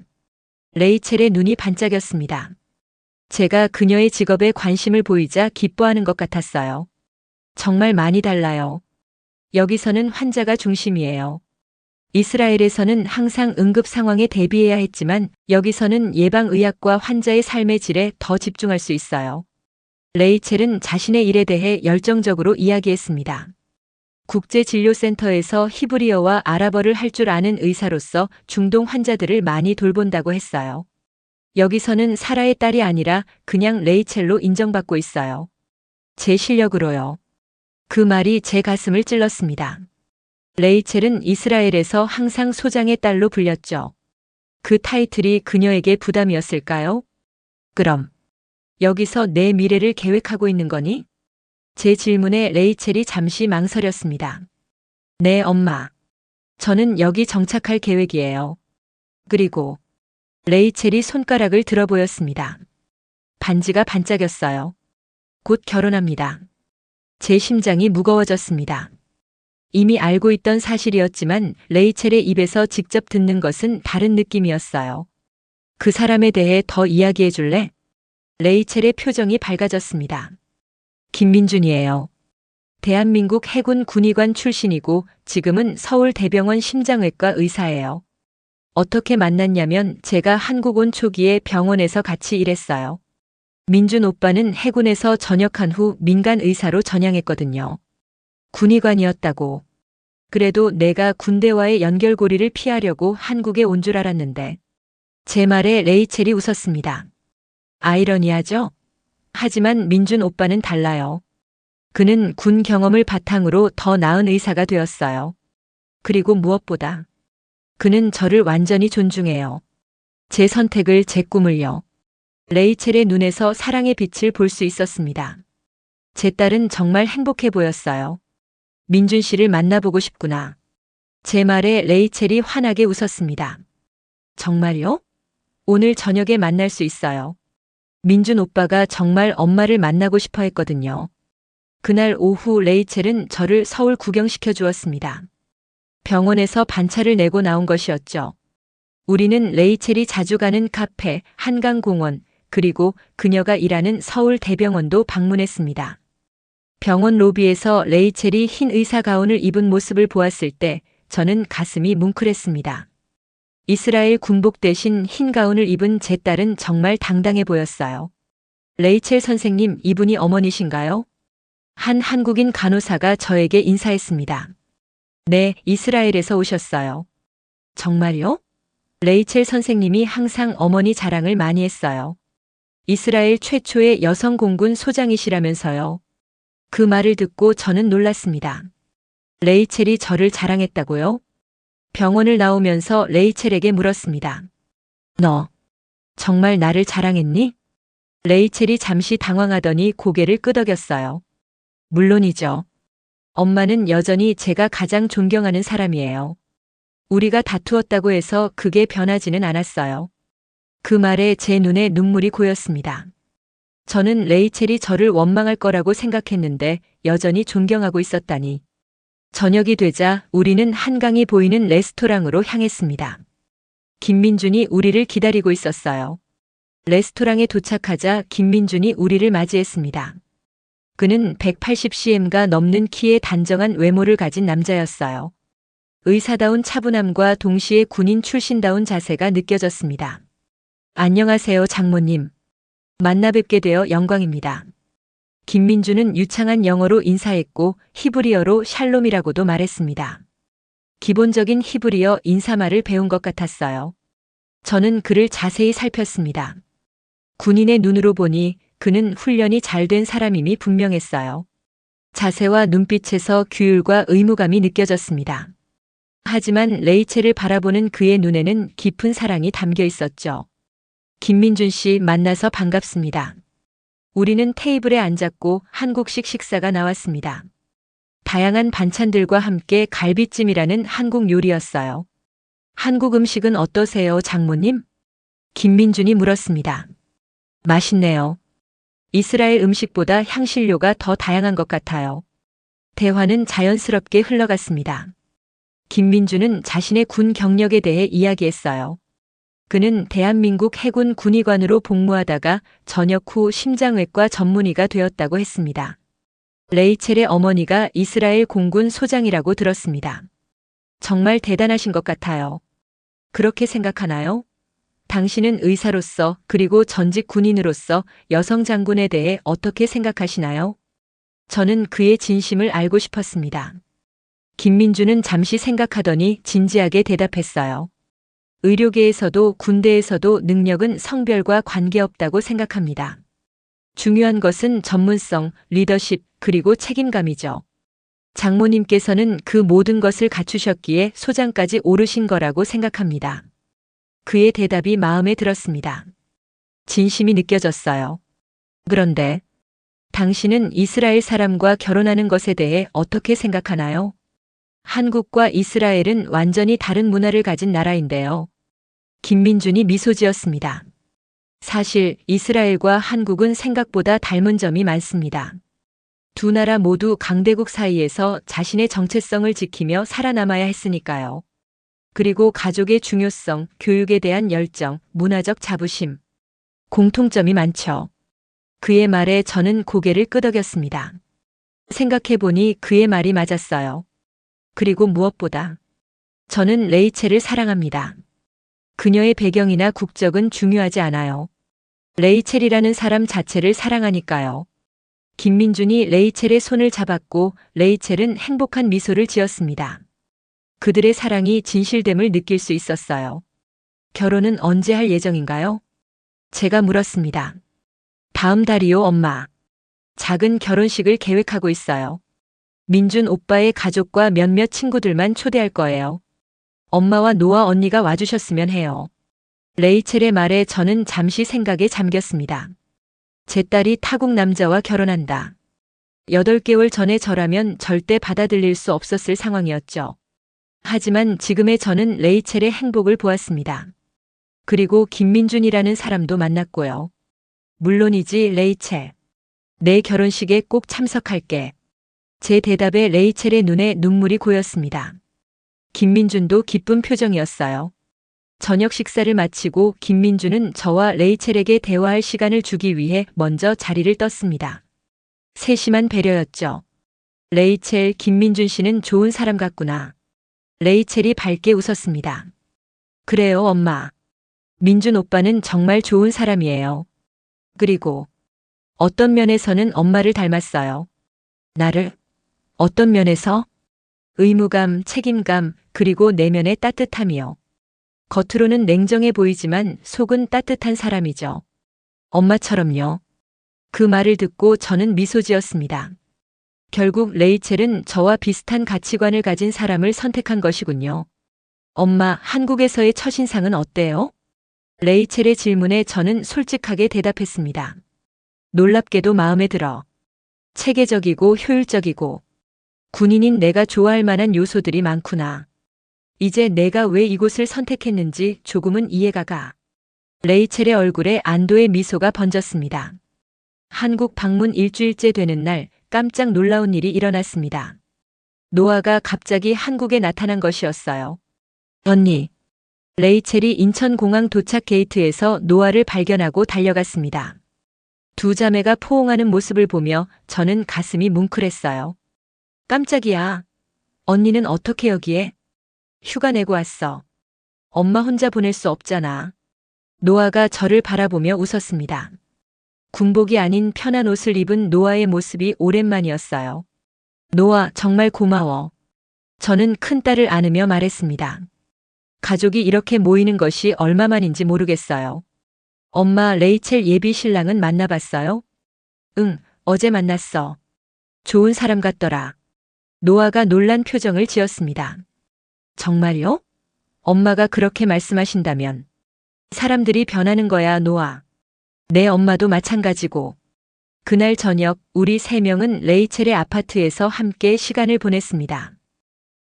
레이첼의 눈이 반짝였습니다. 제가 그녀의 직업에 관심을 보이자 기뻐하는 것 같았어요. 정말 많이 달라요. 여기서는 환자가 중심이에요. 이스라엘에서는 항상 응급 상황에 대비해야 했지만 여기서는 예방의학과 환자의 삶의 질에 더 집중할 수 있어요. 레이첼은 자신의 일에 대해 열정적으로 이야기했습니다. 국제진료센터에서 히브리어와 아랍어를 할 줄 아는 의사로서 중동 환자들을 많이 돌본다고 했어요. 여기서는 사라의 딸이 아니라 그냥 레이첼로 인정받고 있어요. 제 실력으로요. 그 말이 제 가슴을 찔렀습니다. 레이첼은 이스라엘에서 항상 소장의 딸로 불렸죠. 그 타이틀이 그녀에게 부담이었을까요? 그럼 여기서 내 미래를 계획하고 있는 거니? 제 질문에 레이첼이 잠시 망설였습니다. 네, 엄마. 저는 여기 정착할 계획이에요. 그리고 레이첼이 손가락을 들어 보였습니다. 반지가 반짝였어요. 곧 결혼합니다. 제 심장이 무거워졌습니다. 이미 알고 있던 사실이었지만 레이첼의 입에서 직접 듣는 것은 다른 느낌이었어요. 그 사람에 대해 더 이야기해 줄래? 레이첼의 표정이 밝아졌습니다. 김민준이에요. 대한민국 해군 군의관 출신이고 지금은 서울대병원 심장외과 의사예요. 어떻게 만났냐면 제가 한국 온 초기에 병원에서 같이 일했어요. 민준 오빠는 해군에서 전역한 후 민간 의사로 전향했거든요. 군의관이었다고. 그래도 내가 군대와의 연결고리를 피하려고 한국에 온 줄 알았는데. 제 말에 레이첼이 웃었습니다. 아이러니하죠? 하지만 민준 오빠는 달라요. 그는 군 경험을 바탕으로 더 나은 의사가 되었어요. 그리고 무엇보다 그는 저를 완전히 존중해요. 제 선택을, 제 꿈을요. 레이첼의 눈에서 사랑의 빛을 볼 수 있었습니다. 제 딸은 정말 행복해 보였어요. 민준 씨를 만나보고 싶구나. 제 말에 레이첼이 환하게 웃었습니다. 정말요? 오늘 저녁에 만날 수 있어요. 민준 오빠가 정말 엄마를 만나고 싶어 했거든요. 그날 오후 레이첼은 저를 서울 구경시켜 주었습니다. 병원에서 반차를 내고 나온 것이었죠. 우리는 레이첼이 자주 가는 카페, 한강공원, 그리고 그녀가 일하는 서울대병원도 방문했습니다. 병원 로비에서 레이첼이 흰 의사 가운을 입은 모습을 보았을 때 저는 가슴이 뭉클했습니다. 이스라엘 군복 대신 흰 가운을 입은 제 딸은 정말 당당해 보였어요. 레이첼 선생님, 이분이 어머니신가요? 한 한국인 간호사가 저에게 인사했습니다. 네, 이스라엘에서 오셨어요. 정말요? 레이첼 선생님이 항상 어머니 자랑을 많이 했어요. 이스라엘 최초의 여성 공군 소장이시라면서요. 그 말을 듣고 저는 놀랐습니다. 레이첼이 저를 자랑했다고요? 병원을 나오면서 레이첼에게 물었습니다. 너 정말 나를 자랑했니? 레이첼이 잠시 당황하더니 고개를 끄덕였어요. 물론이죠. 엄마는 여전히 제가 가장 존경하는 사람이에요. 우리가 다투었다고 해서 그게 변하지는 않았어요. 그 말에 제 눈에 눈물이 고였습니다. 저는 레이첼이 저를 원망할 거라고 생각했는데 여전히 존경하고 있었다니. 저녁이 되자 우리는 한강이 보이는 레스토랑으로 향했습니다. 김민준이 우리를 기다리고 있었어요. 레스토랑에 도착하자 김민준이 우리를 맞이했습니다. 그는 180cm가 넘는 키에 단정한 외모를 가진 남자였어요. 의사다운 차분함과 동시에 군인 출신다운 자세가 느껴졌습니다. 안녕하세요, 장모님. 만나 뵙게 되어 영광입니다. 김민주는 유창한 영어로 인사했고 히브리어로 샬롬이라고도 말했습니다. 기본적인 히브리어 인사말을 배운 것 같았어요. 저는 그를 자세히 살폈습니다. 군인의 눈으로 보니 그는 훈련이 잘 된 사람임이 분명했어요. 자세와 눈빛에서 규율과 의무감이 느껴졌습니다. 하지만 레이첼을 바라보는 그의 눈에는 깊은 사랑이 담겨 있었죠. 김민준 씨, 만나서 반갑습니다. 우리는 테이블에 앉았고 한국식 식사가 나왔습니다. 다양한 반찬들과 함께 갈비찜이라는 한국 요리였어요. 한국 음식은 어떠세요, 장모님? 김민준이 물었습니다. 맛있네요. 이스라엘 음식보다 향신료가 더 다양한 것 같아요. 대화는 자연스럽게 흘러갔습니다. 김민준은 자신의 군 경력에 대해 이야기했어요. 그는 대한민국 해군 군의관으로 복무하다가 전역 후 심장외과 전문의가 되었다고 했습니다. 레이첼의 어머니가 이스라엘 공군 소장이라고 들었습니다. 정말 대단하신 것 같아요. 그렇게 생각하나요? 당신은 의사로서 그리고 전직 군인으로서 여성 장군에 대해 어떻게 생각하시나요? 저는 그의 진심을 알고 싶었습니다. 김민준은 잠시 생각하더니 진지하게 대답했어요. 의료계에서도 군대에서도 능력은 성별과 관계없다고 생각합니다. 중요한 것은 전문성, 리더십, 그리고 책임감이죠. 장모님께서는 그 모든 것을 갖추셨기에 소장까지 오르신 거라고 생각합니다. 그의 대답이 마음에 들었습니다. 진심이 느껴졌어요. 그런데 당신은 이스라엘 사람과 결혼하는 것에 대해 어떻게 생각하나요? 한국과 이스라엘은 완전히 다른 문화를 가진 나라인데요. 김민준이 미소 지었습니다. 사실 이스라엘과 한국은 생각보다 닮은 점이 많습니다. 두 나라 모두 강대국 사이에서 자신의 정체성을 지키며 살아남아야 했으니까요. 그리고 가족의 중요성, 교육에 대한 열정, 문화적 자부심. 공통점이 많죠. 그의 말에 저는 고개를 끄덕였습니다. 생각해보니 그의 말이 맞았어요. 그리고 무엇보다 저는 레이첼을 사랑합니다. 그녀의 배경이나 국적은 중요하지 않아요. 레이첼이라는 사람 자체를 사랑하니까요. 김민준이 레이첼의 손을 잡았고 레이첼은 행복한 미소를 지었습니다. 그들의 사랑이 진실됨을 느낄 수 있었어요. 결혼은 언제 할 예정인가요? 제가 물었습니다. 다음 달이요, 엄마. 작은 결혼식을 계획하고 있어요. 민준 오빠의 가족과 몇몇 친구들만 초대할 거예요. 엄마와 노아 언니가 와주셨으면 해요. 레이첼의 말에 저는 잠시 생각에 잠겼습니다. 제 딸이 타국 남자와 결혼한다. 8개월 전에 저라면 절대 받아들일 수 없었을 상황이었죠. 하지만 지금의 저는 레이첼의 행복을 보았습니다. 그리고 김민준이라는 사람도 만났고요. 물론이지, 레이첼. 내 결혼식에 꼭 참석할게. 제 대답에 레이첼의 눈에 눈물이 고였습니다. 김민준도 기쁜 표정이었어요. 저녁 식사를 마치고 김민준은 저와 레이첼에게 대화할 시간을 주기 위해 먼저 자리를 떴습니다. 세심한 배려였죠. 레이첼, 김민준 씨는 좋은 사람 같구나. 레이첼이 밝게 웃었습니다. 그래요, 엄마. 민준 오빠는 정말 좋은 사람이에요. 그리고 어떤 면에서는 엄마를 닮았어요. 나를? 어떤 면에서? 의무감, 책임감, 그리고 내면의 따뜻함이요. 겉으로는 냉정해 보이지만 속은 따뜻한 사람이죠. 엄마처럼요. 그 말을 듣고 저는 미소 지었습니다. 결국 레이첼은 저와 비슷한 가치관을 가진 사람을 선택한 것이군요. 엄마, 한국에서의 첫인상은 어때요? 레이첼의 질문에 저는 솔직하게 대답했습니다. 놀랍게도 마음에 들어. 체계적이고 효율적이고 군인인 내가 좋아할 만한 요소들이 많구나. 이제 내가 왜 이곳을 선택했는지 조금은 이해가 가. 레이첼의 얼굴에 안도의 미소가 번졌습니다. 한국 방문 일주일째 되는 날 깜짝 놀라운 일이 일어났습니다. 노아가 갑자기 한국에 나타난 것이었어요. 언니. 레이첼이 인천공항 도착 게이트에서 노아를 발견하고 달려갔습니다. 두 자매가 포옹하는 모습을 보며 저는 가슴이 뭉클했어요. 깜짝이야. 언니는 어떻게 여기에? 휴가 내고 왔어. 엄마 혼자 보낼 수 없잖아. 노아가 저를 바라보며 웃었습니다. 군복이 아닌 편한 옷을 입은 노아의 모습이 오랜만이었어요. 노아, 정말 고마워. 저는 큰딸을 안으며 말했습니다. 가족이 이렇게 모이는 것이 얼마만인지 모르겠어요. 엄마, 레이첼 예비 신랑은 만나봤어요? 응, 어제 만났어. 좋은 사람 같더라. 노아가 놀란 표정을 지었습니다. 정말요? 엄마가 그렇게 말씀하신다면. 사람들이 변하는 거야, 노아. 내 엄마도 마찬가지고. 그날 저녁 우리 세 명은 레이첼의 아파트에서 함께 시간을 보냈습니다.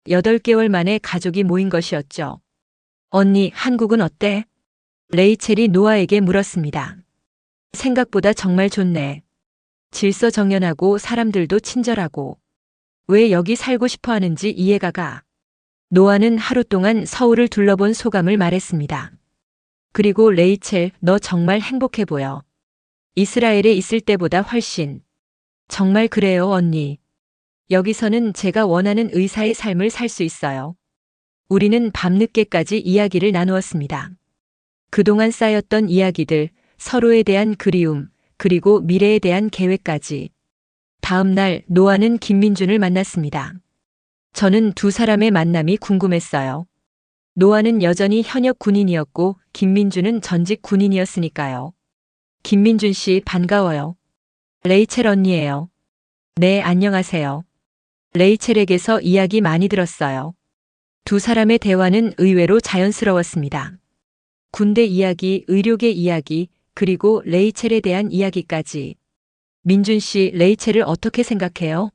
8개월 만에 가족이 모인 것이었죠. 언니, 한국은 어때? 레이첼이 노아에게 물었습니다. 생각보다 정말 좋네. 질서정연하고 사람들도 친절하고. 왜 여기 살고 싶어 하는지 이해가 가. 노아는 하루 동안 서울을 둘러본 소감을 말했습니다. 그리고 레이첼, 너 정말 행복해 보여. 이스라엘에 있을 때보다 훨씬. 정말 그래요, 언니. 여기서는 제가 원하는 의사의 삶을 살 수 있어요. 우리는 밤늦게까지 이야기를 나누었습니다. 그동안 쌓였던 이야기들, 서로에 대한 그리움, 그리고 미래에 대한 계획까지. 다음 날 노아는 김민준을 만났습니다. 저는 두 사람의 만남이 궁금했어요. 노아는 여전히 현역 군인이었고 김민준은 전직 군인이었으니까요. 김민준 씨, 반가워요. 레이첼 언니예요. 네, 안녕하세요. 레이첼에게서 이야기 많이 들었어요. 두 사람의 대화는 의외로 자연스러웠습니다. 군대 이야기, 의료계 이야기, 그리고 레이첼에 대한 이야기까지. 민준 씨, 레이첼을 어떻게 생각해요?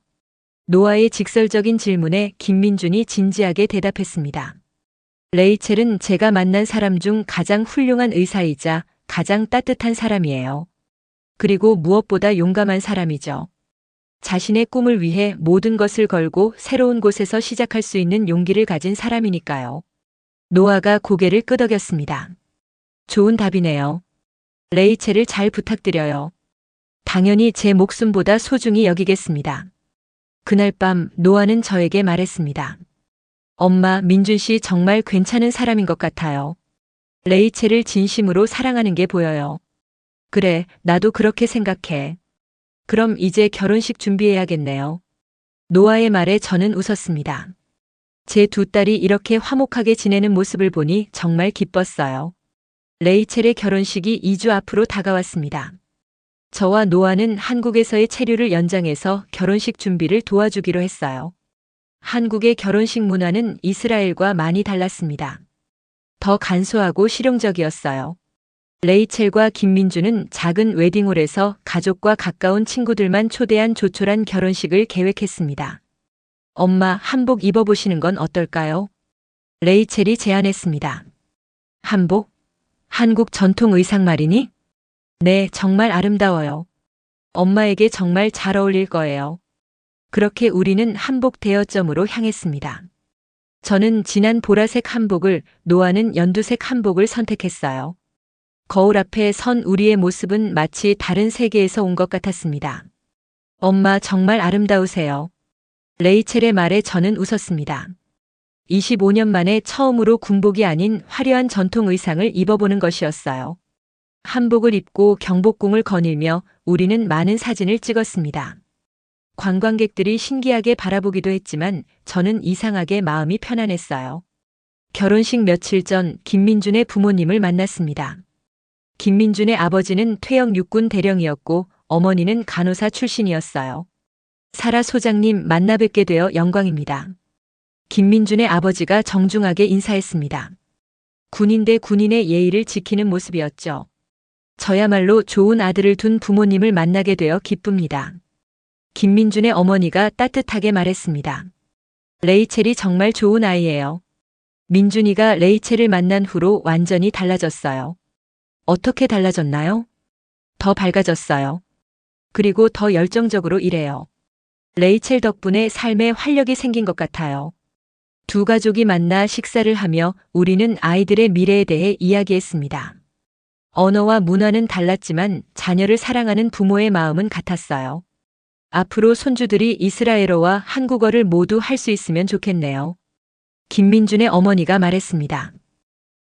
노아의 직설적인 질문에 김민준이 진지하게 대답했습니다. 레이첼은 제가 만난 사람 중 가장 훌륭한 의사이자 가장 따뜻한 사람이에요. 그리고 무엇보다 용감한 사람이죠. 자신의 꿈을 위해 모든 것을 걸고 새로운 곳에서 시작할 수 있는 용기를 가진 사람이니까요. 노아가 고개를 끄덕였습니다. 좋은 답이네요. 레이첼을 잘 부탁드려요. 당연히 제 목숨보다 소중히 여기겠습니다. 그날 밤 노아는 저에게 말했습니다. 엄마, 민준 씨 정말 괜찮은 사람인 것 같아요. 레이첼을 진심으로 사랑하는 게 보여요. 그래, 나도 그렇게 생각해. 그럼 이제 결혼식 준비해야겠네요. 노아의 말에 저는 웃었습니다. 제 두 딸이 이렇게 화목하게 지내는 모습을 보니 정말 기뻤어요. 레이첼의 결혼식이 2주 앞으로 다가왔습니다. 저와 노아는 한국에서의 체류를 연장해서 결혼식 준비를 도와주기로 했어요. 한국의 결혼식 문화는 이스라엘과 많이 달랐습니다. 더 간소하고 실용적이었어요. 레이첼과 김민주는 작은 웨딩홀에서 가족과 가까운 친구들만 초대한 조촐한 결혼식을 계획했습니다. 엄마, 한복 입어보시는 건 어떨까요? 레이첼이 제안했습니다. 한복? 한국 전통 의상 말이니? 네, 정말 아름다워요. 엄마에게 정말 잘 어울릴 거예요. 그렇게 우리는 한복 대여점으로 향했습니다. 저는 진한 보라색 한복을, 노아는 연두색 한복을 선택했어요. 거울 앞에 선 우리의 모습은 마치 다른 세계에서 온 것 같았습니다. 엄마, 정말 아름다우세요. 레이첼의 말에 저는 웃었습니다. 25년 만에 처음으로 군복이 아닌 화려한 전통 의상을 입어보는 것이었어요. 한복을 입고 경복궁을 거닐며 우리는 많은 사진을 찍었습니다. 관광객들이 신기하게 바라보기도 했지만 저는 이상하게 마음이 편안했어요. 결혼식 며칠 전 김민준의 부모님을 만났습니다. 김민준의 아버지는 퇴역 육군 대령이었고 어머니는 간호사 출신이었어요. 사라 소장님, 만나 뵙게 되어 영광입니다. 김민준의 아버지가 정중하게 인사했습니다. 군인 대 군인의 예의를 지키는 모습이었죠. 저야말로 좋은 아들을 둔 부모님을 만나게 되어 기쁩니다. 김민준의 어머니가 따뜻하게 말했습니다. 레이첼이 정말 좋은 아이예요. 민준이가 레이첼을 만난 후로 완전히 달라졌어요. 어떻게 달라졌나요? 더 밝아졌어요. 그리고 더 열정적으로 일해요. 레이첼 덕분에 삶에 활력이 생긴 것 같아요. 두 가족이 만나 식사를 하며 우리는 아이들의 미래에 대해 이야기했습니다. 언어와 문화는 달랐지만 자녀를 사랑하는 부모의 마음은 같았어요. 앞으로 손주들이 이스라엘어와 한국어를 모두 할 수 있으면 좋겠네요. 김민준의 어머니가 말했습니다.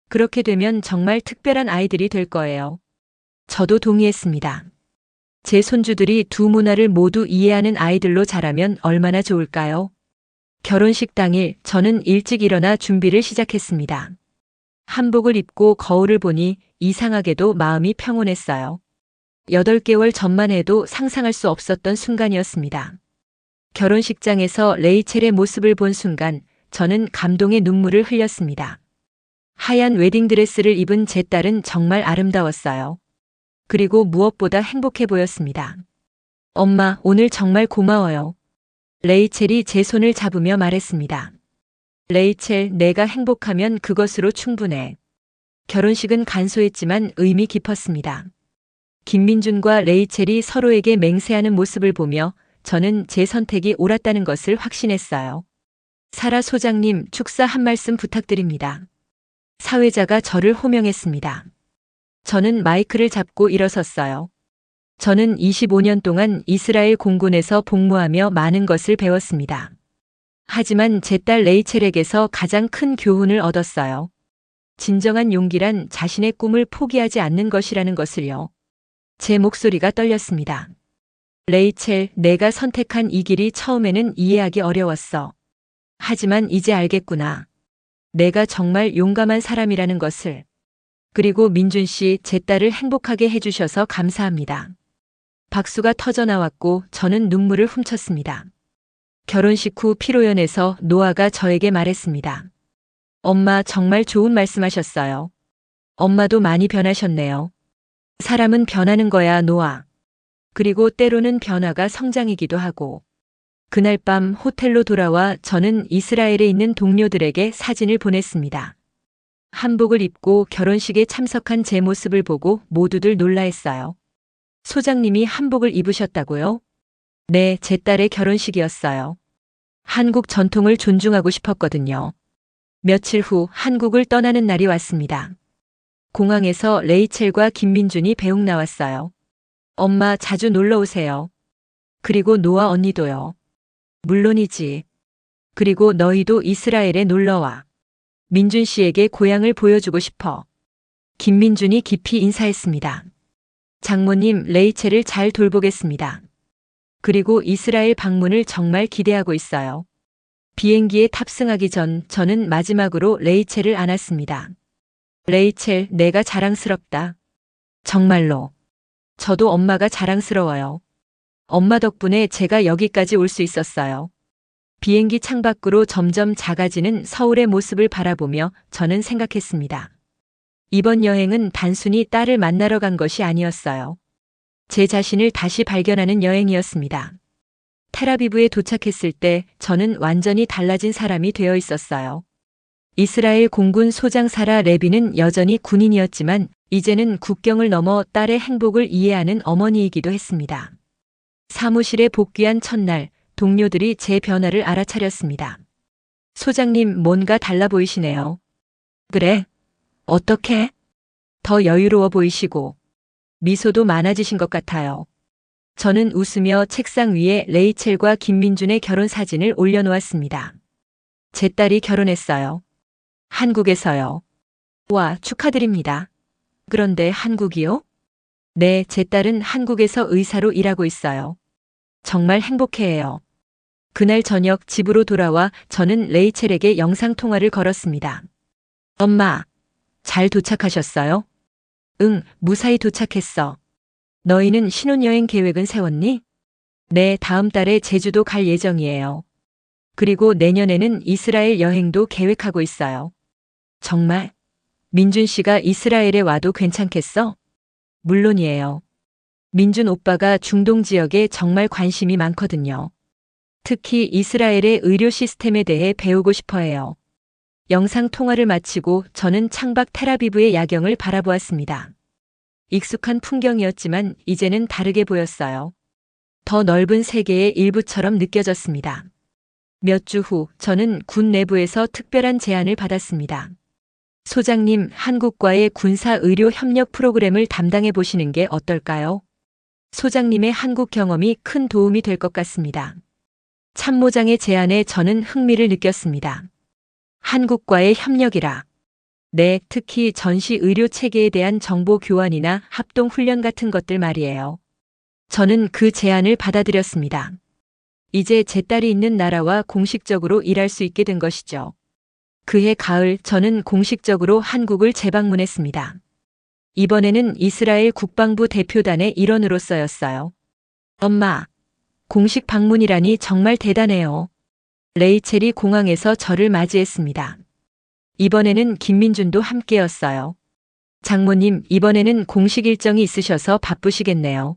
그렇게 되면 정말 특별한 아이들이 될 거예요. 저도 동의했습니다. 제 손주들이 두 문화를 모두 이해하는 아이들로 자라면 얼마나 좋을까요? 결혼식 당일 저는 일찍 일어나 준비를 시작했습니다. 한복을 입고 거울을 보니 이상하게도 마음이 평온했어요. 8개월 전만 해도 상상할 수 없었던 순간이었습니다. 결혼식장에서 레이첼의 모습을 본 순간 저는 감동의 눈물을 흘렸습니다. 하얀 웨딩드레스를 입은 제 딸은 정말 아름다웠어요. 그리고 무엇보다 행복해 보였습니다. 엄마, 오늘 정말 고마워요. 레이첼이 제 손을 잡으며 말했습니다. 레이첼, 내가 행복하면 그것으로 충분해. 결혼식은 간소했지만 의미 깊었습니다. 김민준과 레이첼이 서로에게 맹세하는 모습을 보며 저는 제 선택이 옳았다는 것을 확신했어요. 사라 소장님, 축사 한 말씀 부탁드립니다. 사회자가 저를 호명했습니다. 저는 마이크를 잡고 일어섰어요. 저는 25년 동안 이스라엘 공군에서 복무하며 많은 것을 배웠습니다. 하지만 제 딸 레이첼에게서 가장 큰 교훈을 얻었어요. 진정한 용기란 자신의 꿈을 포기하지 않는 것이라는 것을요. 제 목소리가 떨렸습니다. 레이첼, 내가 선택한 이 길이 처음에는 이해하기 어려웠어. 하지만 이제 알겠구나. 내가 정말 용감한 사람이라는 것을. 그리고 민준 씨, 제 딸을 행복하게 해주셔서 감사합니다. 박수가 터져 나왔고 저는 눈물을 훔쳤습니다. 결혼식 후 피로연에서 노아가 저에게 말했습니다. 엄마, 정말 좋은 말씀하셨어요. 엄마도 많이 변하셨네요. 사람은 변하는 거야, 노아. 그리고 때로는 변화가 성장이기도 하고. 그날 밤 호텔로 돌아와 저는 이스라엘에 있는 동료들에게 사진을 보냈습니다. 한복을 입고 결혼식에 참석한 제 모습을 보고 모두들 놀라했어요. 소장님이 한복을 입으셨다고요? 네, 제 딸의 결혼식이었어요. 한국 전통을 존중하고 싶었거든요. 며칠 후 한국을 떠나는 날이 왔습니다. 공항에서 레이첼과 김민준이 배웅 나왔어요. 엄마, 자주 놀러 오세요. 그리고 노아 언니도요. 물론이지. 그리고 너희도 이스라엘에 놀러와. 민준 씨에게 고향을 보여주고 싶어. 김민준이 깊이 인사했습니다. 장모님, 레이첼을 잘 돌보겠습니다. 그리고 이스라엘 방문을 정말 기대하고 있어요. 비행기에 탑승하기 전 저는 마지막으로 레이첼을 안았습니다. 레이첼, 내가 자랑스럽다. 정말로. 저도 엄마가 자랑스러워요. 엄마 덕분에 제가 여기까지 올 수 있었어요. 비행기 창밖으로 점점 작아지는 서울의 모습을 바라보며 저는 생각했습니다. 이번 여행은 단순히 딸을 만나러 간 것이 아니었어요. 제 자신을 다시 발견하는 여행이었습니다. 텔아비브에 도착했을 때 저는 완전히 달라진 사람이 되어 있었어요. 이스라엘 공군 소장 사라 레비는 여전히 군인이었지만 이제는 국경을 넘어 딸의 행복을 이해하는 어머니이기도 했습니다. 사무실에 복귀한 첫날, 동료들이 제 변화를 알아차렸습니다. 소장님, 뭔가 달라 보이시네요. 그래? 어떻게? 더 여유로워 보이시고 미소도 많아지신 것 같아요. 저는 웃으며 책상 위에 레이첼과 김민준의 결혼 사진을 올려놓았습니다. 제 딸이 결혼했어요. 한국에서요. 와, 축하드립니다. 그런데 한국이요? 네, 제 딸은 한국에서 의사로 일하고 있어요. 정말 행복해해요. 그날 저녁 집으로 돌아와 저는 레이첼에게 영상통화를 걸었습니다. 엄마, 잘 도착하셨어요? 응, 무사히 도착했어. 너희는 신혼여행 계획은 세웠니? 네, 다음 달에 제주도 갈 예정이에요. 그리고 내년에는 이스라엘 여행도 계획하고 있어요. 정말? 민준 씨가 이스라엘에 와도 괜찮겠어? 물론이에요. 민준 오빠가 중동 지역에 정말 관심이 많거든요. 특히 이스라엘의 의료 시스템에 대해 배우고 싶어 해요. 영상 통화를 마치고 저는 창밖 텔아비브의 야경을 바라보았습니다. 익숙한 풍경이었지만 이제는 다르게 보였어요. 더 넓은 세계의 일부처럼 느껴졌습니다. 몇 주 후 저는 군 내부에서 특별한 제안을 받았습니다. 소장님, 한국과의 군사-의료 협력 프로그램을 담당해 보시는 게 어떨까요? 소장님의 한국 경험이 큰 도움이 될 것 같습니다. 참모장의 제안에 저는 흥미를 느꼈습니다. 한국과의 협력이라. 네, 특히 전시 의료 체계에 대한 정보 교환이나 합동 훈련 같은 것들 말이에요. 저는 그 제안을 받아들였습니다. 이제 제 딸이 있는 나라와 공식적으로 일할 수 있게 된 것이죠. 그해 가을 저는 공식적으로 한국을 재방문했습니다. 이번에는 이스라엘 국방부 대표단의 일원으로서였어요. 엄마, 공식 방문이라니 정말 대단해요. 레이첼이 공항에서 저를 맞이했습니다. 이번에는 김민준도 함께였어요. 장모님, 이번에는 공식 일정이 있으셔서 바쁘시겠네요.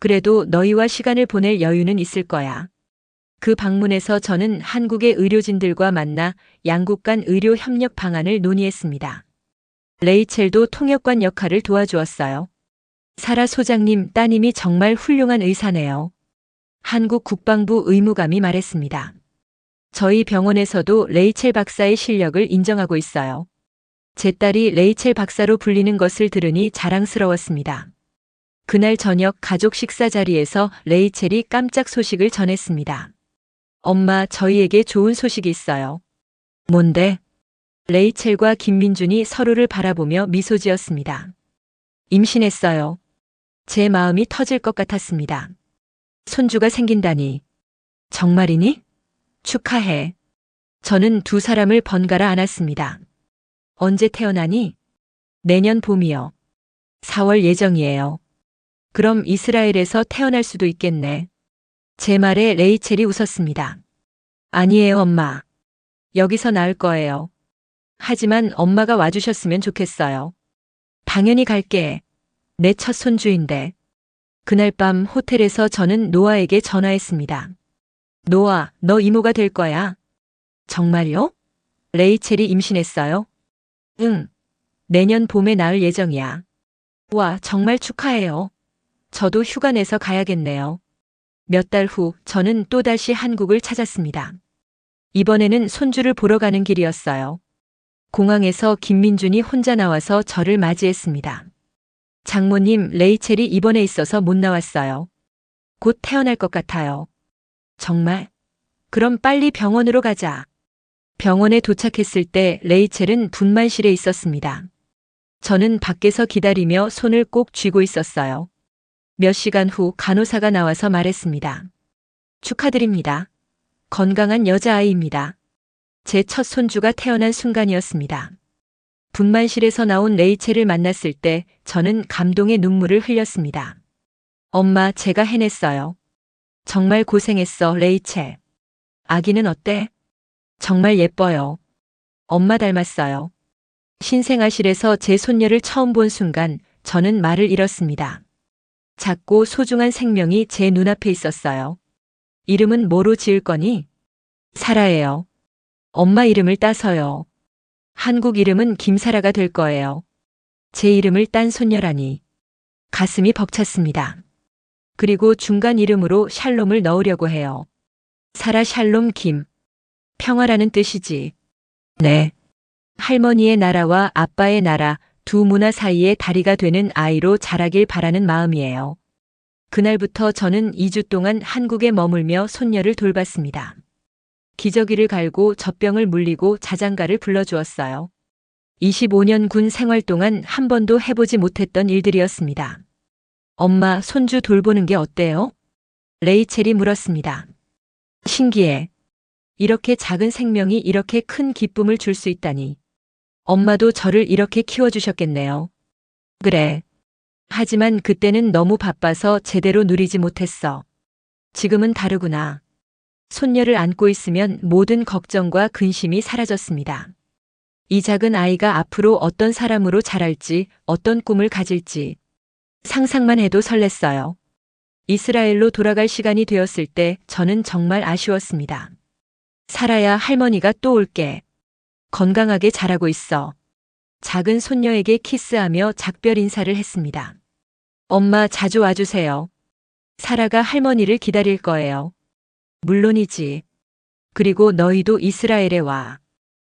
그래도 너희와 시간을 보낼 여유는 있을 거야. 그 방문에서 저는 한국의 의료진들과 만나 양국 간 의료 협력 방안을 논의했습니다. 레이첼도 통역관 역할을 도와주었어요. 사라 소장님 따님이 정말 훌륭한 의사네요. 한국 국방부 의무감이 말했습니다. 저희 병원에서도 레이첼 박사의 실력을 인정하고 있어요. 제 딸이 레이첼 박사로 불리는 것을 들으니 자랑스러웠습니다. 그날 저녁 가족 식사 자리에서 레이첼이 깜짝 소식을 전했습니다. 엄마, 저희에게 좋은 소식이 있어요. 뭔데? 레이첼과 김민준이 서로를 바라보며 미소 지었습니다. 임신했어요. 제 마음이 터질 것 같았습니다. 손주가 생긴다니. 정말이니? 축하해. 저는 두 사람을 번갈아 안았습니다. 언제 태어나니? 내년 봄이요. 4월 예정이에요. 그럼 이스라엘에서 태어날 수도 있겠네. 제 말에 레이첼이 웃었습니다. 아니에요, 엄마. 여기서 나을 거예요. 하지만 엄마가 와주셨으면 좋겠어요. 당연히 갈게. 내 첫 손주인데. 그날 밤 호텔에서 저는 노아에게 전화했습니다. 노아, 너 이모가 될 거야. 정말요? 레이첼이 임신했어요? 응. 내년 봄에 낳을 예정이야. 와, 정말 축하해요. 저도 휴가 내서 가야겠네요. 몇 달 후 저는 또다시 한국을 찾았습니다. 이번에는 손주를 보러 가는 길이었어요. 공항에서 김민준이 혼자 나와서 저를 맞이했습니다. 장모님, 레이첼이 입원해 있어서 못 나왔어요. 곧 태어날 것 같아요. 정말? 그럼 빨리 병원으로 가자. 병원에 도착했을 때 레이첼은 분만실에 있었습니다. 저는 밖에서 기다리며 손을 꼭 쥐고 있었어요. 몇 시간 후 간호사가 나와서 말했습니다. 축하드립니다. 건강한 여자아이입니다. 제 첫 손주가 태어난 순간이었습니다. 분만실에서 나온 레이첼을 만났을 때 저는 감동의 눈물을 흘렸습니다. 엄마, 제가 해냈어요. 정말 고생했어, 레이첼. 아기는 어때? 정말 예뻐요. 엄마 닮았어요. 신생아실에서 제 손녀를 처음 본 순간 저는 말을 잃었습니다. 작고 소중한 생명이 제 눈앞에 있었어요. 이름은 뭐로 지을 거니? 사라예요. 엄마 이름을 따서요. 한국 이름은 김사라가 될 거예요. 제 이름을 딴 손녀라니. 가슴이 벅찼습니다. 그리고 중간 이름으로 샬롬을 넣으려고 해요. 사라 샬롬 김. 평화라는 뜻이지. 네. 할머니의 나라와 아빠의 나라 두 문화 사이의 다리가 되는 아이로 자라길 바라는 마음이에요. 그날부터 저는 2주 동안 한국에 머물며 손녀를 돌봤습니다. 기저귀를 갈고 젖병을 물리고 자장가를 불러주었어요. 25년 군 생활 동안 한 번도 해보지 못했던 일들이었습니다. 엄마, 손주 돌보는 게 어때요? 레이첼이 물었습니다. 신기해. 이렇게 작은 생명이 이렇게 큰 기쁨을 줄 수 있다니. 엄마도 저를 이렇게 키워주셨겠네요. 그래. 하지만 그때는 너무 바빠서 제대로 누리지 못했어. 지금은 다르구나. 손녀를 안고 있으면 모든 걱정과 근심이 사라졌습니다. 이 작은 아이가 앞으로 어떤 사람으로 자랄지, 어떤 꿈을 가질지 상상만 해도 설렜어요. 이스라엘로 돌아갈 시간이 되었을 때 저는 정말 아쉬웠습니다. 사라야, 할머니가 또 올게. 건강하게 자라고 있어. 작은 손녀에게 키스하며 작별 인사를 했습니다. 엄마, 자주 와주세요. 사라가 할머니를 기다릴 거예요. 물론이지. 그리고 너희도 이스라엘에 와.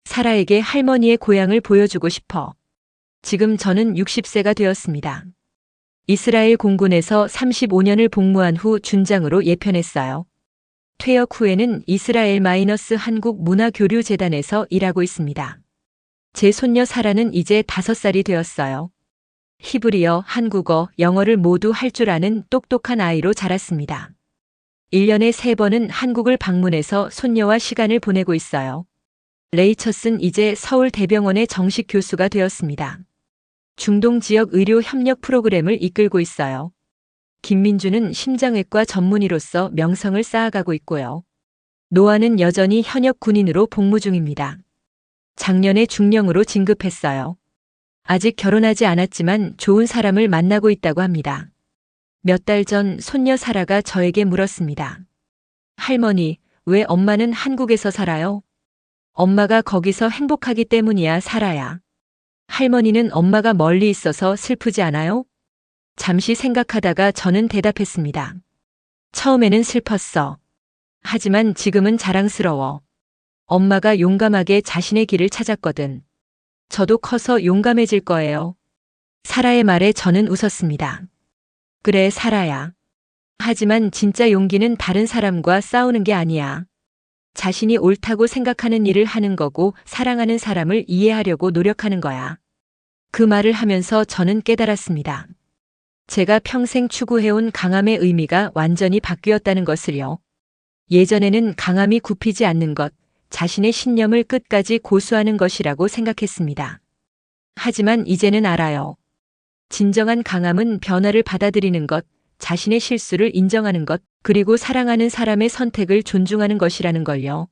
사라에게 할머니의 고향을 보여주고 싶어. 지금 저는 60세가 되었습니다. 이스라엘 공군에서 35년을 복무한 후 준장으로 예편했어요. 퇴역 후에는 이스라엘-한국 문화교류재단에서 일하고 있습니다. 제 손녀 사라는 이제 5살이 되었어요. 히브리어, 한국어, 영어를 모두 할 줄 아는 똑똑한 아이로 자랐습니다. 1년에 3번은 한국을 방문해서 손녀와 시간을 보내고 있어요. 레이처스는 이제 서울대병원의 정식 교수가 되었습니다. 중동 지역 의료 협력 프로그램을 이끌고 있어요. 김민주는 심장외과 전문의로서 명성을 쌓아가고 있고요. 노아는 여전히 현역 군인으로 복무 중입니다. 작년에 중령으로 진급했어요. 아직 결혼하지 않았지만 좋은 사람을 만나고 있다고 합니다. 몇 달 전 손녀 사라가 저에게 물었습니다. 할머니, 왜 엄마는 한국에서 살아요? 엄마가 거기서 행복하기 때문이야, 사라야. 할머니는 엄마가 멀리 있어서 슬프지 않아요? 잠시 생각하다가 저는 대답했습니다. 처음에는 슬펐어. 하지만 지금은 자랑스러워. 엄마가 용감하게 자신의 길을 찾았거든. 저도 커서 용감해질 거예요. 사라의 말에 저는 웃었습니다. 그래, 사라야. 하지만 진짜 용기는 다른 사람과 싸우는 게 아니야. 자신이 옳다고 생각하는 일을 하는 거고 사랑하는 사람을 이해하려고 노력하는 거야. 그 말을 하면서 저는 깨달았습니다. 제가 평생 추구해온 강함의 의미가 완전히 바뀌었다는 것을요. 예전에는 강함이 굽히지 않는 것, 자신의 신념을 끝까지 고수하는 것이라고 생각했습니다. 하지만 이제는 알아요. 진정한 강함은 변화를 받아들이는 것, 자신의 실수를 인정하는 것, 그리고 사랑하는 사람의 선택을 존중하는 것이라는 걸요.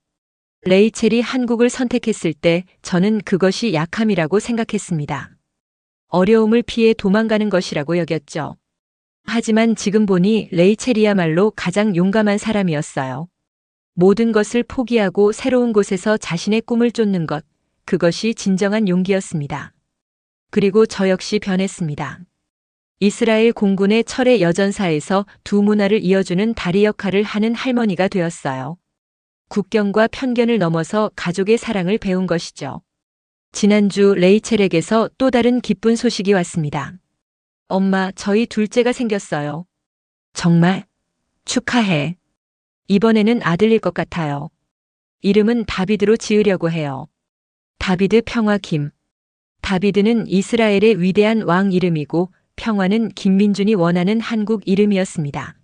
레이첼이 한국을 선택했을 때 저는 그것이 약함이라고 생각했습니다. 어려움을 피해 도망가는 것이라고 여겼죠. 하지만 지금 보니 레이첼이야말로 가장 용감한 사람이었어요. 모든 것을 포기하고 새로운 곳에서 자신의 꿈을 쫓는 것, 그것이 진정한 용기였습니다. 그리고 저 역시 변했습니다. 이스라엘 공군의 철의 여전사에서 두 문화를 이어주는 다리 역할을 하는 할머니가 되었어요. 국경과 편견을 넘어서 가족의 사랑을 배운 것이죠. 지난주 레이첼에게서 또 다른 기쁜 소식이 왔습니다. 엄마, 저희 둘째가 생겼어요. 정말? 축하해. 이번에는 아들일 것 같아요. 이름은 다비드로 지으려고 해요. 다비드 평화 김. 다비드는 이스라엘의 위대한 왕 이름이고 평화는 김민준이 원하는 한국 이름이었습니다.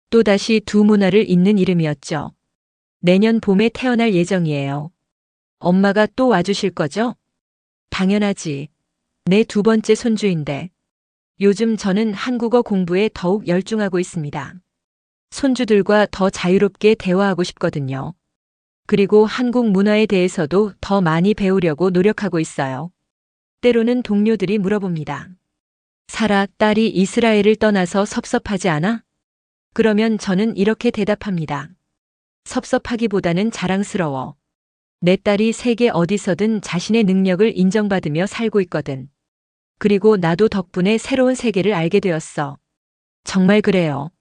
또다시 두 문화를 잇는 이름이었죠. 내년 봄에 태어날 예정이에요. 엄마가 또 와주실 거죠? 당연하지. 내 두 번째 손주인데. 요즘 저는 한국어 공부에 더욱 열중하고 있습니다. 손주들과 더 자유롭게 대화하고 싶거든요. 그리고 한국 문화에 대해서도 더 많이 배우려고 노력하고 있어요. 때로는 동료들이 물어봅니다. 사라, 딸이 이스라엘을 떠나서 섭섭하지 않아? 그러면 저는 이렇게 대답합니다. 섭섭하기보다는 자랑스러워. 내 딸이 세계 어디서든 자신의 능력을 인정받으며 살고 있거든. 그리고 나도 덕분에 새로운 세계를 알게 되었어. 정말 그래요.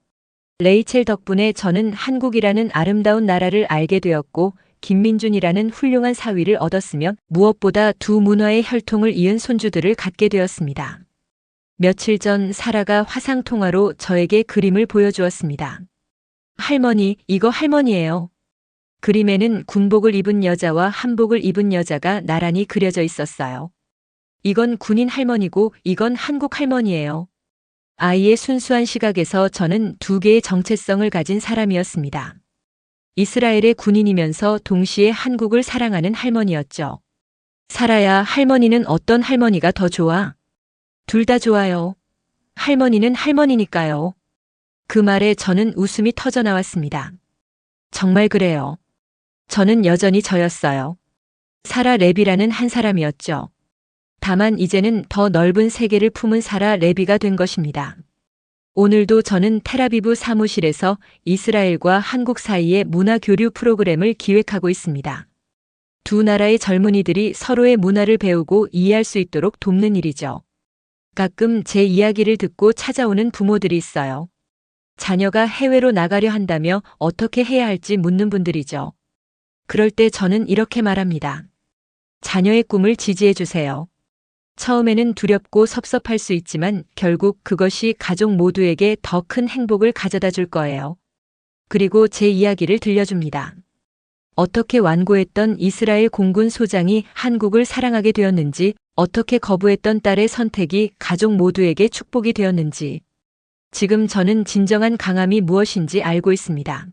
레이첼 덕분에 저는 한국이라는 아름다운 나라를 알게 되었고 김민준이라는 훌륭한 사위를 얻었으며 무엇보다 두 문화의 혈통을 이은 손주들을 갖게 되었습니다. 며칠 전 사라가 화상통화로 저에게 그림을 보여주었습니다. 할머니, 이거 할머니예요. 그림에는 군복을 입은 여자와 한복을 입은 여자가 나란히 그려져 있었어요. 이건 군인 할머니고 이건 한국 할머니예요. 아이의 순수한 시각에서 저는 두 개의 정체성을 가진 사람이었습니다. 이스라엘의 군인이면서 동시에 한국을 사랑하는 할머니였죠. 사라야, 할머니는 어떤 할머니가 더 좋아? 둘 다 좋아요. 할머니는 할머니니까요. 그 말에 저는 웃음이 터져 나왔습니다. 정말 그래요. 저는 여전히 저였어요. 사라 레비라는 한 사람이었죠. 다만 이제는 더 넓은 세계를 품은 사라 레비가 된 것입니다. 오늘도 저는 텔아비브 사무실에서 이스라엘과 한국 사이의 문화 교류 프로그램을 기획하고 있습니다. 두 나라의 젊은이들이 서로의 문화를 배우고 이해할 수 있도록 돕는 일이죠. 가끔 제 이야기를 듣고 찾아오는 부모들이 있어요. 자녀가 해외로 나가려 한다며 어떻게 해야 할지 묻는 분들이죠. 그럴 때 저는 이렇게 말합니다. 자녀의 꿈을 지지해 주세요. 처음에는 두렵고 섭섭할 수 있지만 결국 그것이 가족 모두에게 더 큰 행복을 가져다 줄 거예요. 그리고 제 이야기를 들려줍니다. 어떻게 완고했던 이스라엘 공군 소장이 한국을 사랑하게 되었는지, 어떻게 거부했던 딸의 선택이 가족 모두에게 축복이 되었는지. 지금 저는 진정한 강함이 무엇인지 알고 있습니다.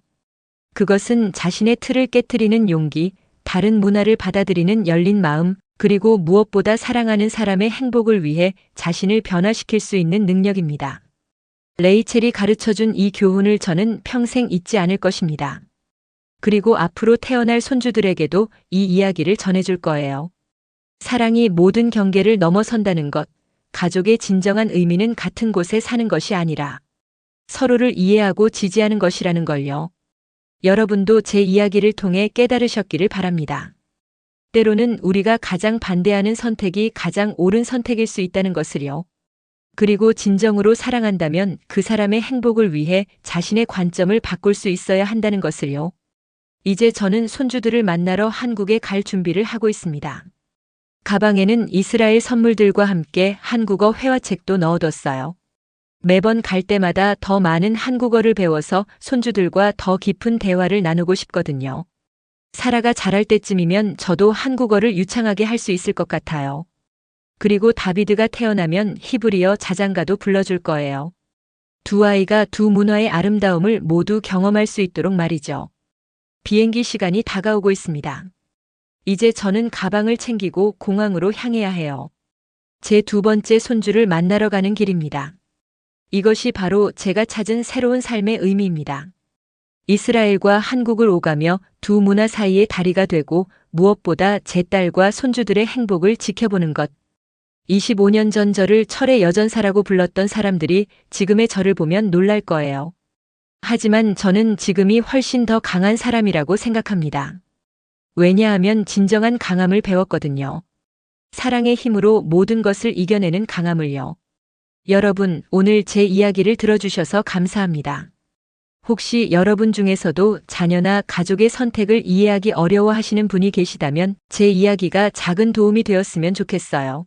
그것은 자신의 틀을 깨트리는 용기, 다른 문화를 받아들이는 열린 마음, 그리고 무엇보다 사랑하는 사람의 행복을 위해 자신을 변화시킬 수 있는 능력입니다. 레이첼이 가르쳐준 이 교훈을 저는 평생 잊지 않을 것입니다. 그리고 앞으로 태어날 손주들에게도 이 이야기를 전해줄 거예요. 사랑이 모든 경계를 넘어선다는 것, 가족의 진정한 의미는 같은 곳에 사는 것이 아니라 서로를 이해하고 지지하는 것이라는 걸요. 여러분도 제 이야기를 통해 깨달으셨기를 바랍니다. 때로는 우리가 가장 반대하는 선택이 가장 옳은 선택일 수 있다는 것을요. 그리고 진정으로 사랑한다면 그 사람의 행복을 위해 자신의 관점을 바꿀 수 있어야 한다는 것을요. 이제 저는 손주들을 만나러 한국에 갈 준비를 하고 있습니다. 가방에는 이스라엘 선물들과 함께 한국어 회화책도 넣어뒀어요. 매번 갈 때마다 더 많은 한국어를 배워서 손주들과 더 깊은 대화를 나누고 싶거든요. 사라가 자랄 때쯤이면 저도 한국어를 유창하게 할 수 있을 것 같아요. 그리고 다비드가 태어나면 히브리어 자장가도 불러줄 거예요. 두 아이가 두 문화의 아름다움을 모두 경험할 수 있도록 말이죠. 비행기 시간이 다가오고 있습니다. 이제 저는 가방을 챙기고 공항으로 향해야 해요. 제 두 번째 손주를 만나러 가는 길입니다. 이것이 바로 제가 찾은 새로운 삶의 의미입니다. 이스라엘과 한국을 오가며 두 문화 사이의 다리가 되고 무엇보다 제 딸과 손주들의 행복을 지켜보는 것. 25년 전 저를 철의 여전사라고 불렀던 사람들이 지금의 저를 보면 놀랄 거예요. 하지만 저는 지금이 훨씬 더 강한 사람이라고 생각합니다. 왜냐하면 진정한 강함을 배웠거든요. 사랑의 힘으로 모든 것을 이겨내는 강함을요. 여러분, 오늘 제 이야기를 들어주셔서 감사합니다. 혹시 여러분 중에서도 자녀나 가족의 선택을 이해하기 어려워하시는 분이 계시다면 제 이야기가 작은 도움이 되었으면 좋겠어요.